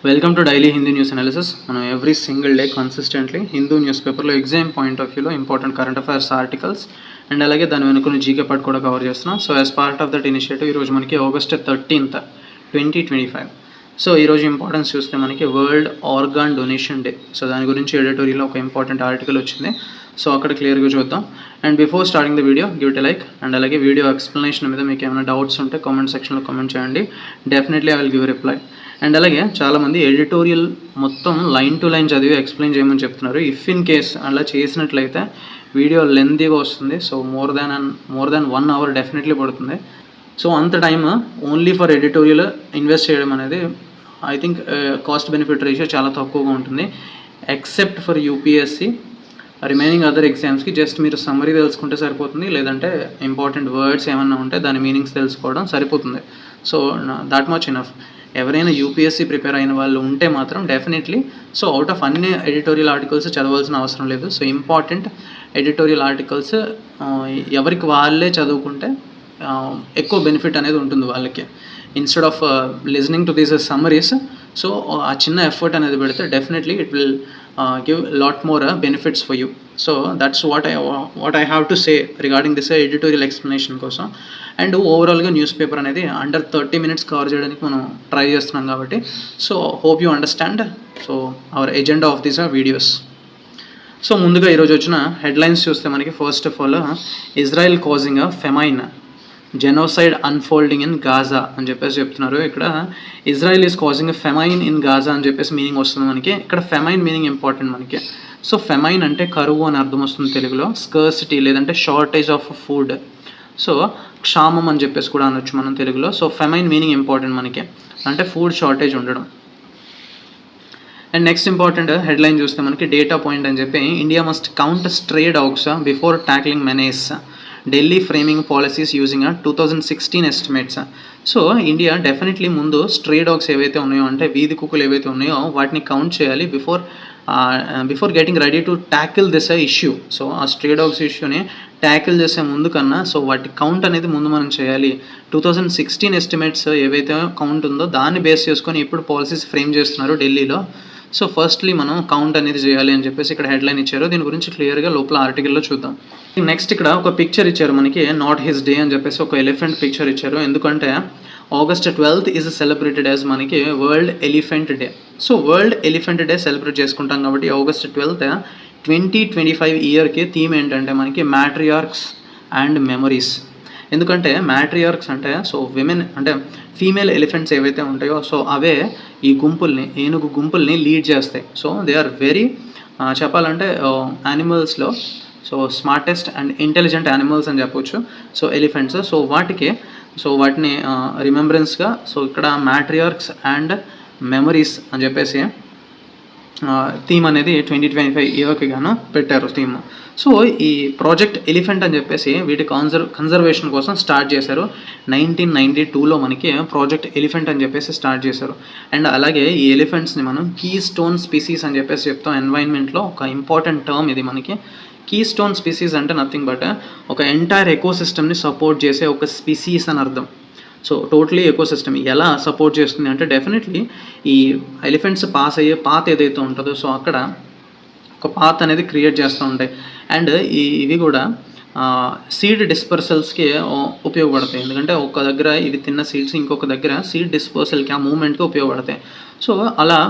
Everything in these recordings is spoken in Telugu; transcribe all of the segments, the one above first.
Welcome to daily Hindu news analysis. మనం every single day consistently Hindu news పేపర్లో ఎగ్జామ్ పాయింట్ ఆఫ్ వ్యూలో important current affairs articles and అలాగే దాని వెనుకున్న జీకే పార్ట్ కూడా కవర్ చేస్తున్నాం. So as part of that initiative ఈరోజు మనకి ఆగస్ట్ 13th 2025. సో ఈరోజు ఇంపార్టెన్స్ చూస్తే మనకి world organ donation day. So దాని గురించి ఎడిటోరియల్లో ఒక ఇంపార్టెంట్ ఆర్టికల్ వచ్చింది. సో అక్కడ క్లియర్గా చూద్దాం. And before starting the video give it a like. And అలాగే వీడియో ఎక్స్ప్లెనేషన్ మీద మీకు ఏమైనా డౌట్స్ ఉంటే కామెంట్ సెక్షన్లో కామెంట్ చేయండి. Definitely I will give reply. And అలాగే చాలామంది ఎడిటోరియల్ మొత్తం లైన్ టు లైన్ చదివి ఎక్స్ప్లెయిన్ చేయమని చెప్తున్నారు. ఇఫ్ ఇన్ కేస్ అలా చేసినట్లయితే వీడియో లెంతీగా వస్తుంది. So more than 1 hour definitely పడుతుంది. సో అంత time only for editorial invest చేయడం అనేది I think cost benefit ratio చాలా తక్కువగా ఉంటుంది. Except for UPSC, remaining other ఎగ్జామ్స్కి జస్ట్ మీరు సమ్మరీ తెలుసుకుంటే సరిపోతుంది. లేదంటే ఇంపార్టెంట్ వర్డ్స్ ఏమన్నా ఉంటే దాని మీనింగ్స్ తెలుసుకోవడం సరిపోతుంది. So that much enough. ఎవరైనా యూపీఎస్సీ ప్రిపేర్ అయిన వాళ్ళు ఉంటే మాత్రం డెఫినెట్లీ సో అవుట్ ఆఫ్ అన్ని ఎడిటోరియల్ ఆర్టికల్స్ చదవాల్సిన అవసరం లేదు. సో ఇంపార్టెంట్ ఎడిటోరియల్ ఆర్టికల్స్ ఎవరికి వాళ్ళే చదువుకుంటే ఎక్కువ బెనిఫిట్ అనేది ఉంటుంది వాళ్ళకి. Instead of listening to these summaries, so ఆ చిన్న ఎఫర్ట్ అనేది పెడితే definitely it will give lot more benefits for you. So that's what I have to say regarding this editorial explanation కోసం. అండ్ ఓవరాల్గా న్యూస్ పేపర్ అనేది అండర్ 30 minutes కవర్ చేయడానికి మనం ట్రై చేస్తున్నాం కాబట్టి so hope you understand so our agenda of these videos. So ముందుగా ఈరోజు వచ్చిన హెడ్లైన్స్ చూస్తే మనకి first of all Israel causing famine, genocide unfolding in Gaza అని చెప్పేసి చెప్తున్నారు. ఇక్కడ Israel is causing famine in Gaza అని చెప్పేసి మీనింగ్ వస్తుంది మనకి. ఇక్కడ ఫెమైన్ మీనింగ్ ఇంపార్టెంట్ మనకి. సో ఫెమైన్ అంటే కరువు అని అర్థం వస్తుంది తెలుగులో. స్కర్సిటీ లేదంటే షార్టేజ్ ఆఫ్ ఫుడ్, సో క్షామం అని చెప్పేసి కూడా అనొచ్చు మనం తెలుగులో. సో ఫెమైన్ మీనింగ్ ఇంపార్టెంట్ మనకి, అంటే ఫుడ్ షార్టేజ్ ఉండడం. అండ్ నెక్స్ట్ ఇంపార్టెంట్ హెడ్లైన్ చూస్తే మనకి డేటా పాయింట్ అని చెప్పి India must count stray dogs before tackling menace, Delhi framing policies using 2016 estimates. So India definitely ముందు స్ట్రే డాగ్స్ ఏవైతే ఉన్నాయో అంటే వీధి కుక్కలు ఏవైతే ఉన్నాయో వాటిని కౌంట్ చేయాలి before getting ready to tackle this issue. So ఆ స్ట్రే డాగ్స్ ఇష్యూని ట్యాకిల్ చేసే ముందు కన్నా సో వాటి కౌంట్ అనేది ముందు మనం చేయాలి. 2016 ఎస్టిమేట్స్ ఏవైతే కౌంట్ ఉందో దాన్ని బేస్ చేసుకొని ఇప్పుడు పాలసీస్ ఫ్రేమ్ చేస్తున్నారు ఢిల్లీలో. సో ఫస్ట్లీ మనం కౌంట్ అనేది చేయాలి అని చెప్పేసి ఇక్కడ హెడ్లైన్ ఇచ్చారు. దీని గురించి క్లియర్గా లోపల ఆర్టికల్లో చూద్దాం. నెక్స్ట్ ఇక్కడ ఒక పిక్చర్ ఇచ్చారు మనకి, నాట్ హిస్ డే అని చెప్పేసి ఒక ఎలిఫెంట్ పిక్చర్ ఇచ్చారు. ఎందుకంటే August 12th is celebrated as మనకి world elephant day. So world elephant day celebrate చేసుకుంటాం కాబట్టి ఆగస్ట్ 12th 2025 ఇయర్కి థీమ్ ఏంటంటే మనకి మ్యాట్రియార్క్స్ అండ్ మెమరీస్. ఎందుకంటే మ్యాట్రియార్క్స్ అంటే సో విమెన్ అంటే ఫీమేల్ ఎలిఫెంట్స్ ఏవైతే ఉంటాయో సో అవే ఈ ఏనుగు గుంపుల్ని లీడ్ చేస్తాయి. సో దే ఆర్ వెరీ చెప్పాలంటే యానిమల్స్లో so smartest and intelligent animals అని చెప్పొచ్చు. సో ఎలిఫెంట్స్ సో వాటిని రిమెంబరెన్స్గా సో ఇక్కడ మ్యాట్రియార్క్స్ అండ్ మెమరీస్ అని చెప్పేసి థీమ్ అనేది 2025 ఇయర్కి గాను పెట్టారు థీమ్. సో ఈ ప్రాజెక్ట్ ఎలిఫెంట్ అని చెప్పేసి వీటి కన్జర్వేషన్ కోసం స్టార్ట్ చేశారు. 1992లో మనకి ప్రాజెక్ట్ ఎలిఫెంట్ అని చెప్పేసి స్టార్ట్ చేశారు. అండ్ అలాగే ఈ ఎలిఫెంట్స్ని మనం కీ స్టోన్ స్పీసీస్ అని చెప్పేసి చెప్తాం. ఎన్వైర్న్మెంట్లో ఒక ఇంపార్టెంట్ టర్మ్ ఇది మనకి. కీ స్టోన్ స్పీసీస్ అంటే నథింగ్ బట్ ఒక ఎంటైర్ ఎకోసిస్టమ్ని సపోర్ట్ చేసే ఒక స్పీసీస్ అని అర్థం. సో టోటలీ ఎకోసిస్టమ్ ఎలా సపోర్ట్ చేస్తుంది అంటే డెఫినెట్లీ ఈ ఎలిఫెంట్స్ పాస్ అయ్యే పాత్ ఏదైతే ఉంటుందో సో అక్కడ ఒక పాత్ అనేది క్రియేట్ చేస్తూ ఉంటాయి. అండ్ ఇవి కూడా సీడ్ డిస్పర్సల్స్కి ఉపయోగపడతాయి. ఎందుకంటే ఒక దగ్గర ఇవి తిన్న సీడ్స్ ఇంకొక దగ్గర సీడ్ డిస్పర్సల్కి ఆ మూమెంట్కి ఉపయోగపడతాయి. సో అలా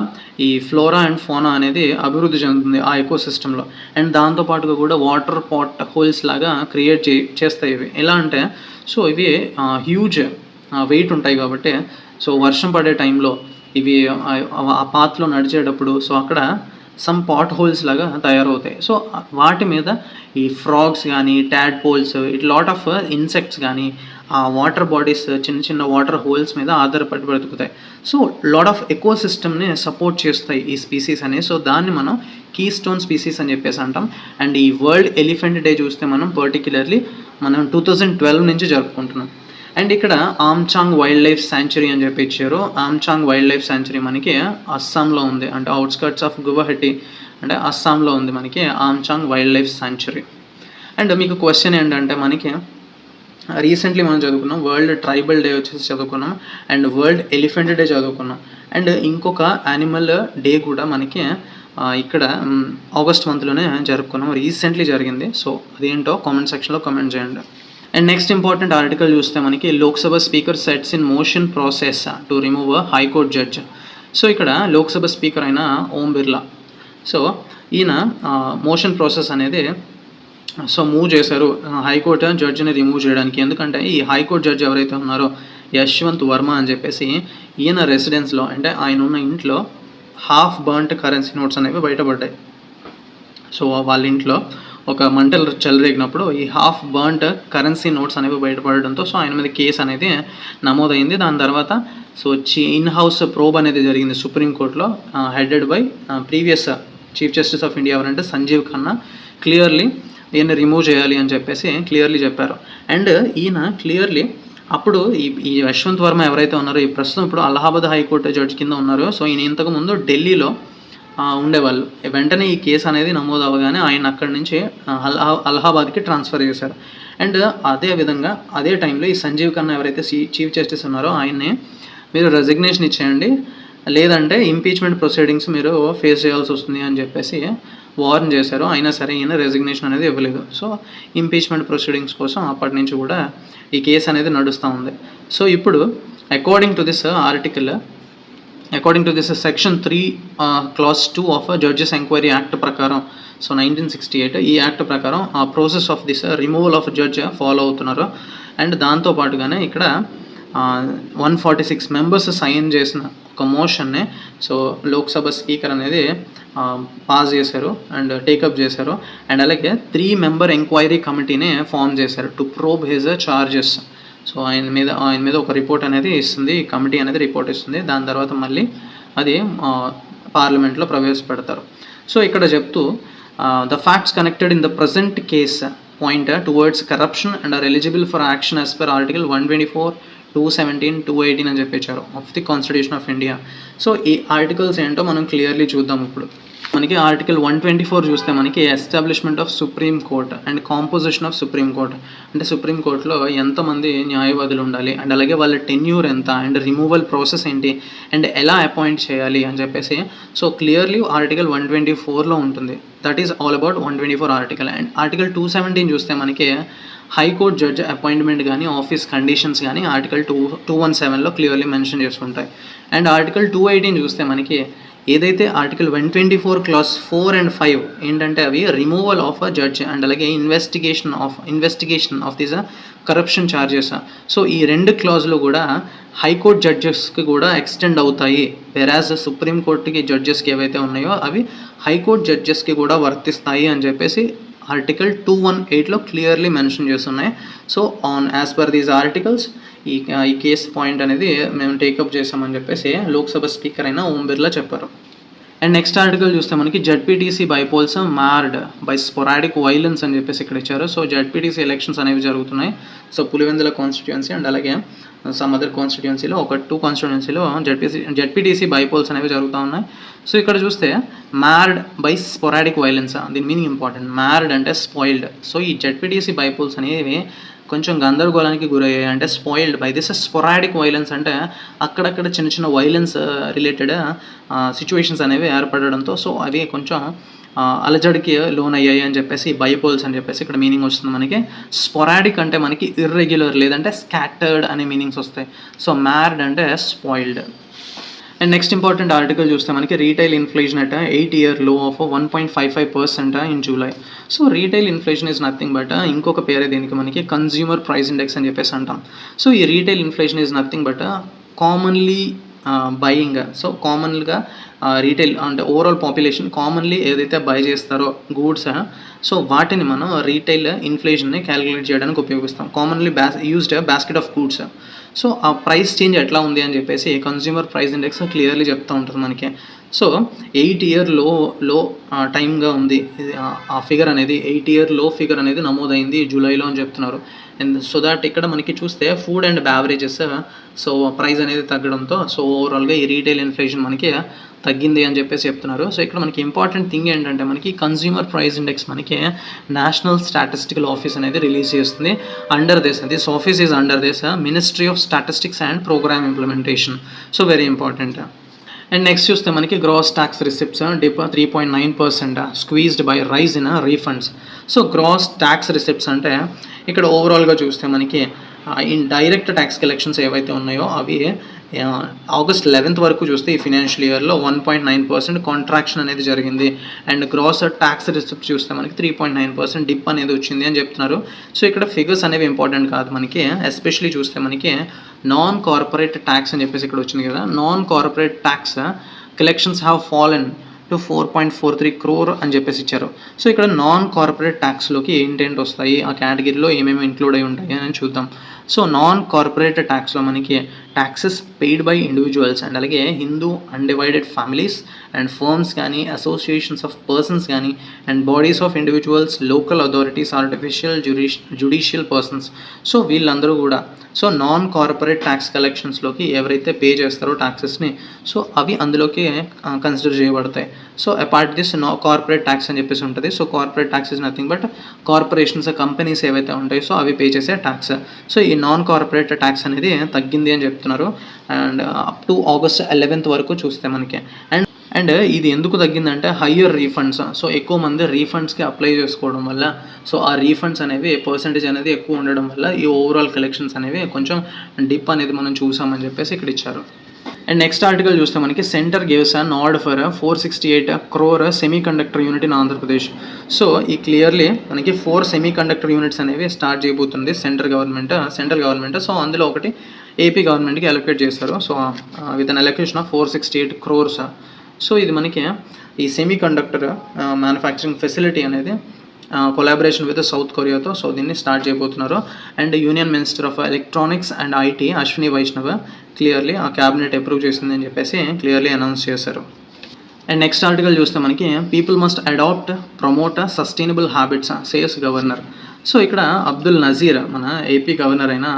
ఈ ఫ్లోరా అండ్ ఫోనా అనేది అభివృద్ధి చెందుతుంది ఆ ఎకోసిస్టంలో. అండ్ దాంతోపాటుగా కూడా వాటర్ పాట్ హోల్స్ లాగా క్రియేట్ చేస్తాయి ఇవి. ఎలా అంటే సో ఇవి హ్యూజ్ వెయిట్ ఉంటాయి కాబట్టి సో వర్షం పడే టైంలో ఇవి ఆ పాత్లో నడిచేటప్పుడు సో అక్కడ సమ్ పాట్ హోల్స్ లాగా తయారవుతాయి. సో వాటి మీద ఈ ఫ్రాగ్స్ కానీ ట్యాడ్పోల్స్ ఇట్ లాట్ ఆఫ్ ఇన్సెక్ట్స్ కానీ ఆ వాటర్ బాడీస్ చిన్న వాటర్ హోల్స్ మీద ఆధారపడి బ్రతుకుతాయి. సో లాట్ ఆఫ్ ఎకోసిస్టమ్ని సపోర్ట్ చేస్తాయి ఈ స్పీసీస్ అనేవి. సో దాన్ని మనం కీ స్టోన్ స్పీసీస్ అని చెప్పేసి అంటాం. అండ్ ఈ వరల్డ్ ఎలిఫెంట్ డే చూస్తే మనం పర్టికులర్లీ 2012 నుంచి జరుపుకుంటున్నాం. అండ్ ఇక్కడ ఆమ్చాంగ్ వైల్డ్ లైఫ్ శాంచురీ అని చెప్పి ఇచ్చారు. ఆమ్చాంగ్ వైల్డ్ లైఫ్ శాంచురీ మనకి అస్సాంలో ఉంది, అంటే అవుట్స్కర్ట్స్ ఆఫ్ గువాహటి అంటే అస్సాంలో ఉంది మనకి ఆమ్చాంగ్ వైల్డ్ లైఫ్ శాంచురీ. అండ్ మీకు క్వశ్చన్ ఏంటంటే మనకి రీసెంట్లీ మనం చదువుకున్నాం వరల్డ్ ట్రైబల్ డే వచ్చేసి చదువుకున్నాం, అండ్ వరల్డ్ ఎలిఫెంట్ డే చదువుకున్నాం, అండ్ ఇంకొక యానిమల్ డే కూడా మనకి ఇక్కడ ఆగస్ట్ మంత్లోనే జరుపుకున్నాం, రీసెంట్లీ జరిగింది. సో అదేంటో కామెంట్ సెక్షన్లో కామెంట్ చేయండి. అండ్ నెక్స్ట్ ఇంపార్టెంట్ ఆర్టికల్ చూస్తే మనకి Lok Sabha speaker sets in motion process to remove high court judge. So ఇక్కడ లోక్సభ స్పీకర్ అయిన ఓం బిర్లా, సో ఈయన మోషన్ ప్రాసెస్ అనేది మూవ్ చేశారు హైకోర్టు జడ్జిని రిమూవ్ చేయడానికి. ఎందుకంటే ఈ హైకోర్టు జడ్జి ఎవరైతే ఉన్నారో యశ్వంత్ వర్మ అని చెప్పేసి, ఈయన రెసిడెన్స్లో అంటే ఆయన ఉన్న ఇంట్లో హాఫ్ బర్న్ట్ కరెన్సీ నోట్స్ అనేవి బయటపడ్డాయి. సో వాళ్ళ ఇంట్లో ఒక మంటలు చెలరేగినప్పుడు ఈ హాఫ్ బర్న్ట్ కరెన్సీ నోట్స్ అనేవి బయటపడడంతో సో ఆయన మీద కేసు అనేది నమోదైంది. దాని తర్వాత సో ఇన్ హౌస్ ప్రోబ్ అనేది జరిగింది సుప్రీంకోర్టులో, headed by previous chief justice of India ఎవరంటే సంజీవ్ ఖన్నా. క్లియర్లీ ఈయన రిమూవ్ చేయాలి అని చెప్పేసి క్లియర్లీ చెప్పారు. అండ్ ఈయన క్లియర్లీ అప్పుడు ఈ యశ్వంత్ వర్మ ఎవరైతే ఉన్నారో ఈ ప్రస్తుతం ఇప్పుడు అలహాబాద్ హైకోర్టు జడ్జి కింద ఉన్నారో, సో ఈయన ఇంతకుముందు ఢిల్లీలో ఉండేవాళ్ళు. వెంటనే ఈ కేసు అనేది నమోదు అవ్వగానే ఆయన అక్కడి నుంచి అలహాబాద్కి ట్రాన్స్ఫర్ చేశారు. అండ్ అదే విధంగా అదే టైంలో ఈ సంజీవ్ ఖన్నా ఎవరైతే చీఫ్ జస్టిస్ ఉన్నారో ఆయన్ని మీరు రెసిగ్నేషన్ ఇచ్చేయండి, లేదంటే ఇంపీచ్మెంట్ ప్రొసీడింగ్స్ మీరు ఫేస్ చేయాల్సి వస్తుంది అని చెప్పేసి వార్న్ చేశారు. అయినా సరే ఈయన రెసిగ్నేషన్ అనేది ఇవ్వలేదు. సో ఇంపీచ్మెంట్ ప్రొసీడింగ్స్ కోసం అప్పటి నుంచి కూడా ఈ కేసు అనేది నడుస్తూ ఉంది. సో ఇప్పుడు according to this section 3 clause 2 of judges enquiry act ప్రకారం, సో 1968 ఈ యాక్ట్ ప్రకారం ఆ process of this removal of judge follow అవుతున్నారు. అండ్ దాంతోపాటుగానే ఇక్కడ 146 మెంబర్స్ సైన్ చేసిన ఒక మోషన్ని సో లోక్సభ స్పీకర్ అనేది పాస్ చేశారు అండ్ టేకప్ చేశారు. అండ్ అలాగే 3 member ఎంక్వైరీ కమిటీని ఫామ్ చేశారు to probe his charges. So ఆయన మీద ఒక రిపోర్ట్ అనేది ఇస్తుంది, ఈ కమిటీ అనేది రిపోర్ట్ ఇస్తుంది. దాని తర్వాత మళ్ళీ అది పార్లమెంట్లో ప్రవేశపెడతారు. సో ఇక్కడ చెప్తూ the facts connected in the present case point towards corruption and are eligible for action as per article 124, 217, 218 అని చెప్పేశారు of the constitution of India. So ఈ ఆర్టికల్స్ ఏంటో మనం క్లియర్లీ చూద్దాం. ఇప్పుడు మనకి ఆర్టికల్ 124 చూస్తే మనకి establishment of supreme court and composition of supreme court, అంటే సుప్రీం కోర్టులో ఎంతమంది న్యాయవాదులు ఉండాలి అండ్ అలాగే వాళ్ళ టెన్యూర్ ఎంత అండ్ రిమూవల్ ప్రాసెస్ ఏంటి అండ్ ఎలా అపాయింట్ చేయాలి అని చెప్పేసి సో క్లియర్లీ ఆర్టికల్ 124లో ఉంటుంది. That is all about 124 article. And article 217 చూస్తే మనకి హైకోర్టు జడ్జ్ అపాయింట్మెంట్ కానీ ఆఫీస్ కండిషన్స్ కానీ ఆర్టికల్ 217లో క్లియర్లీ మెన్షన్ చేస్తుంటాయి. అండ్ ఆర్టికల్ 218 చూస్తే మనకి ఏదైతే ఆర్టికల్ 124 clause 4 and 5 ఏంటంటే అవి removal of a judge and అలాగే investigation of this corruption charges. So ఈ 2 క్లాజ్లు కూడా హైకోర్టు జడ్జెస్కి కూడా ఎక్స్టెండ్ అవుతాయి. వెరాజ్ సుప్రీంకోర్టుకి జడ్జెస్కి ఏవైతే ఉన్నాయో అవి హైకోర్టు జడ్జెస్కి కూడా వర్తిస్తాయి అని చెప్పేసి ఆర్టికల్ 218లో క్లియర్లీ మెన్షన్ చేస్తున్నాయి. So as per these articles ఈ కేసు పాయింట్ అనేది మేము టేకప్ చేసామని చెప్పేసి లోక్సభ స్పీకర్ అయిన ఓం బిర్లా చెప్పారు. అండ్ నెక్స్ట్ ఆర్టికల్ చూస్తే మనకి ZPTC bypolls marred by sporadic violence అని చెప్పేసి ఇక్కడ ఇచ్చారు. సో జడ్పీటీసీ ఎలక్షన్స్ అనేవి జరుగుతున్నాయి. సో పులివెందుల కాన్స్టిట్యుయెన్సీ అండ్ అలాగే సమ్ అదర్ కాన్స్టిట్యుయెన్సీలో 2 కాన్స్టిట్యుయెన్సీలో జడ్పీటీసీ బైపోల్స్ అనేవి జరుగుతూ ఉన్నాయి. సో ఇక్కడ చూస్తే మ్యార్డ్ బై స్పొరాడిక్ వైలెన్స్, దీని మీనింగ్ ఇంపార్టెంట్. మ్యార్డ్ అంటే స్పాయిల్డ్. సో ఈ జడ్పీటీసీ బైపోల్స్ అనేవి కొంచెం గందరగోళానికి గురయ్యాయి. అంటే spoiled by this sporadic violence, అంటే అక్కడక్కడ చిన్న వైలెన్స్ రిలేటెడ్ సిచ్యువేషన్స్ అనేవి ఏర్పడడంతో సో అవి కొంచెం అలజడికి లోన్ అయ్యాయి అని చెప్పేసి బైపోల్స్ అని చెప్పేసి ఇక్కడ మీనింగ్ వస్తుంది మనకి. స్పొరాడిక్ అంటే మనకి ఇర్రెగ్యులర్ లేదంటే స్కాటర్డ్ అనే మీనింగ్స్ వస్తాయి. సో మ్యార్డ్ అంటే spoiled. And next important article చూస్తే మనకి retail inflation at 8-year low of 1.55% in July. So retail inflation is nothing but ఇంకొక పేరే దీనికి మనకి కన్జ్యూమర్ ప్రైస్ ఇండెక్స్ అని చెప్పేసి అంటాం. సో ఈ retail inflation is nothing but commonly buying. So కామన్గా రీటైల్ అంటే ఓవరాల్ పాపులేషన్ కామన్లీ ఏదైతే బై చేస్తారో గూడ్స్, సో వాటిని మనం రీటైల్ ఇన్ఫ్లేషన్ని క్యాలిక్యులేట్ చేయడానికి ఉపయోగిస్తాం. Commonly used basket of goods. So ఆ ప్రైస్ చేంజ్ ఎట్లా ఉంది అని చెప్పేసి కన్జ్యూమర్ ప్రైస్ ఇండెక్స్ క్లియర్లీ చెప్తూ ఉంటుంది మనకి. సో 8-year లో టైమ్గా ఉంది ఆ ఫిగర్ అనేది. 8-year లో ఫిగర్ అనేది నమోదైంది జూలైలో అని చెప్తున్నారు. అండ్ సో దాట్ ఇక్కడ మనకి చూస్తే food and beverages so price అనేది తగ్గడంతో సో ఓవరాల్గా ఈ రీటైల్ ఇన్ఫ్లేషన్ మనకి తగ్గింది అని చెప్పేసి చెప్తున్నారు. సో ఇక్కడ మనకి ఇంపార్టెంట్ థింగ్ ఏంటంటే మనకి కన్జ్యూమర్ ప్రైస్ ఇండెక్స్ మనకి మనకి నేషనల్ స్టాటిస్టికల్ ఆఫీస్ అనేది రిలీజ్ చేస్తుంది. This office is under this ministry of statistics and programme implementation. So very important. And next చూస్తే మనకి gross tax receipts dip 3.9% squeezed by rise in refunds. So gross tax receipts అంటే ఇక్కడ ఓవరాల్గా చూస్తే మనకి ఇన్ డైరెక్ట్ ట్యాక్స్ కలెక్షన్స్ ఏవైతే ఉన్నాయో అవి ఆగస్ట్ 11th వరకు చూస్తే ఈ ఫినాన్షియల్ ఇయర్లో 1.9% కాంట్రాక్షన్ అనేది జరిగింది. అండ్ గ్రాస్ ట్యాక్స్ రిసిప్ట్ చూస్తే మనకి 3.9% డిప్ అనేది వచ్చింది అని చెప్తున్నారు. సో ఇక్కడ ఫిగర్స్ అనేవి ఇంపార్టెంట్ కాదు మనకి, ఎస్పెషలీ చూస్తే మనకి నాన్ కార్పొరేట్ ట్యాక్స్ అని చెప్పేసి ఇక్కడ వచ్చింది కదా. Non corporate tax collections have fallen to 4.43 crore అని చెప్పేసి ఇచ్చారు. సో ఇక్కడ నాన్ కార్పొరేట్ ట్యాక్స్లోకి ఏంటేంటి వస్తాయి, ఆ కేటగిరీలో ఏమేమి ఇంక్లూడ్ అయి ఉంటాయి అని చూద్దాం. సో నాన్ కార్పొరేట్ ట్యాక్స్లో మనకి taxes paid by individuals and అలాగే Hindu undivided families and firms కానీ, అసోసియేషన్స్ ఆఫ్ పర్సన్స్ కానీ, and bodies of individuals, local authorities, artificial juridical persons. So వీళ్ళందరూ కూడా సో నాన్ కార్పొరేట్ ట్యాక్స్ కలెక్షన్స్లోకి ఎవరైతే పే చేస్తారో ట్యాక్సెస్ని, సో అవి అందులోకి కన్సిడర్ చేయబడతాయి. So apart this corporate tax అని చెప్పేసి ఉంటుంది. So corporate tax is nothing but corporations, companies ఏవైతే ఉంటాయో సో అవి పే చేసే ట్యాక్స్. సో ఈ నాన్ కార్పొరేట్ ట్యాక్స్ అనేది తగ్గింది అని చెప్తున్నారు. And up to August 11th వరకు చూస్తే మనకి. అండ్ ఇది ఎందుకు తగ్గిందంటే హయ్యర్ రీఫండ్స్. సో ఎక్కువ మంది రీఫండ్స్కి అప్లై చేసుకోవడం వల్ల, సో ఆ రీఫండ్స్ అనేవి పర్సంటేజ్ అనేది ఎక్కువ ఉండడం వల్ల ఈ ఓవరాల్ కలెక్షన్స్ అనేవి కొంచెం డిప్ అనేది మనం చూసామని చెప్పేసి ఇక్కడ ఇచ్చారు. అండ్ నెక్స్ట్ ఆర్టికల్ చూస్తే మనకి centre gives an order for 468 crore semi conductor unit in Andhra Pradesh. So ఈ క్లియర్లీ మనకి 4 సెమీ కండక్టర్ యూనిట్స్ అనేవి స్టార్ట్ చేయబోతుంది సెంట్రల్ గవర్నమెంట్. సో అందులో ఒకటి ఏపీ గవర్నమెంట్కి అలొకేట్ చేశారు. So with an allocation of 468 crores. So ఇది మనకి ఈ సెమీ కండక్టర్ మ్యానుఫ్యాక్చరింగ్ ఫెసిలిటీ అనేది కొలాబరేషన్ విత్ సౌత్ కొరియాతో సో దీన్ని స్టార్ట్ చేయబోతున్నారు. And union minister of electronics and IT Ashwini Vaishnav clearly ఆ క్యాబినెట్ అప్రూవ్ చేసింది అని చెప్పేసి క్లియర్లీ అనౌన్స్ చేశారు. అండ్ నెక్స్ట్ ఆర్టికల్ చూస్తే మనకి people must adopt promote sustainable habits says governor. So ఇక్కడ అబ్దుల్ నజీర్, మన ఏపీ గవర్నర్ అయిన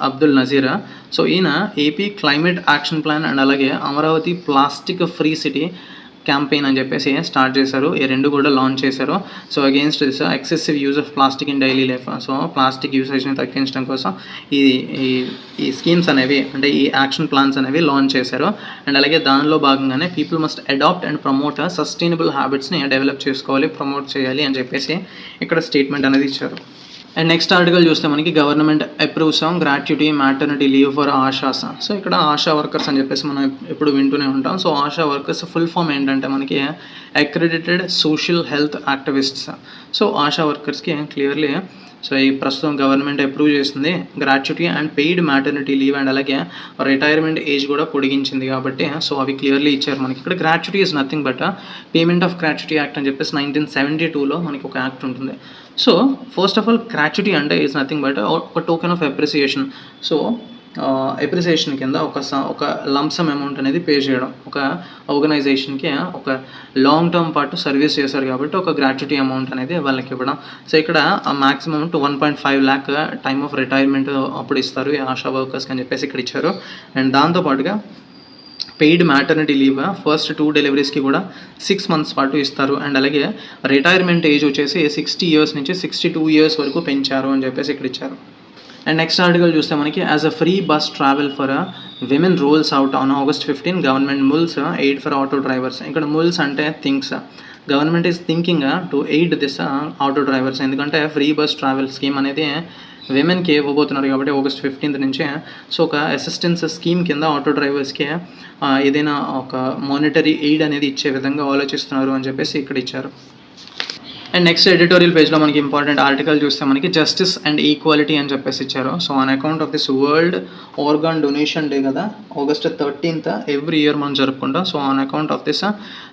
అబ్దుల్ నజీర్, సో ఈయన AP climate action plan and అలాగే Amaravati plastic free city campaign అని చెప్పేసి స్టార్ట్ చేశారు. ఈ రెండు కూడా లాంచ్ చేశారు. So against this excessive use of plastic in daily life. So plastic యూసేజ్ని తగ్గించడం కోసం ఈ స్కీమ్స్ అనేవి అంటే ఈ యాక్షన్ ప్లాన్స్ అనేవి లాంచ్ చేశారు. అండ్ అలాగే దానిలో భాగంగానే people must adopt and promote sustainable హ్యాబిట్స్ని డెవలప్ చేసుకోవాలి, ప్రమోట్ చేయాలి అని చెప్పేసి ఇక్కడ స్టేట్మెంట్ అనేది ఇచ్చారు. అండ్ నెక్స్ట్ ఆర్టికల్ చూస్తే మనకి government approves on gratuity maternity leave for ASHAs. So ఇక్కడ ఆశా వర్కర్స్ అని చెప్పేసి మనం ఎప్పుడు వింటూనే ఉంటాం. So ASHA workers full form ఏంటంటే మనకి accredited social health activists. So ASHA వర్కర్స్కి క్లియర్లీ సో ఈ ప్రస్తుతం గవర్నమెంట్ అప్రూవ్ చేసింది gratuity and paid maternity leave and అలాగే రిటైర్మెంట్ ఏజ్ కూడా పొడిగించింది కాబట్టి సో అవి క్లియర్లీ ఇచ్చారు మనకి. ఇక్కడ gratuity is nothing but payment of gratuity act అని చెప్పేసి 1972లో మనకి ఒక యాక్ట్ ఉంటుంది. So first of all gratuity అంటే ఈజ్ నథింగ్ బట్ ఒక token of appreciation. So appreciation కింద ఒక లంసమ్ అమౌంట్ అనేది పే చేయడం, ఒక ఆర్గనైజేషన్కి ఒక లాంగ్ టర్మ్ పాటు సర్వీస్ చేశారు కాబట్టి ఒక గ్రాట్యుటీ అమౌంట్ అనేది వాళ్ళకి ఇవ్వడం. సో ఇక్కడ maximum 1.5 lakh time of retirement అప్పుడు ఇస్తారు ఈ ఆశా వర్కర్స్కి అని చెప్పేసి ఇక్కడ ఇచ్చారు. అండ్ దాంతోపాటుగా పెయిడ్ మ్యాటర్నిటీ లీవ్ ఫస్ట్ 2 డెలివరీస్కి కూడా 6 months పాటు ఇస్తారు. అండ్ అలాగే రిటైర్మెంట్ ఏజ్ వచ్చేసి 60 years నుంచి 62 years వరకు పెంచారు అని చెప్పేసి ఇక్కడ ఇచ్చారు. అండ్ నెక్స్ట్ ఆర్టికల్ చూస్తే మనకి as a free bus travel for women rolls out on August 15 government mulls aid for auto drivers. ఇక్కడ ముల్స్ అంటే things. Government is thinking to aid this auto drivers, ఎందుకంటే ఫ్రీ బస్ ట్రావెల్ స్కీమ్ అనేది విమెన్కి ఇవ్వబోతున్నారు కాబట్టి August 15 నుంచే. సో ఒక అసిస్టెన్స్ స్కీమ్ కింద ఆటో డ్రైవర్స్కి ఏదైనా ఒక మానిటరీ ఎయిడ్ అనేది ఇచ్చే విధంగా ఆలోచిస్తున్నారు అని చెప్పేసి ఇక్కడ ఇచ్చారు. అండ్ నెక్స్ట్ ఎడిటోరియల్ పేజ్లో మనకి ఇంపార్టెంట్ ఆర్టికల్ చూస్తే మనకి జస్టిస్ అండ్ ఈక్వాలిటీ అని చెప్పేసి ఇచ్చారు. So on account of this world organ donation day కదా, August 13th ఎవ్రీ ఇయర్ మనం జరుపుకుంటాం. So on account of this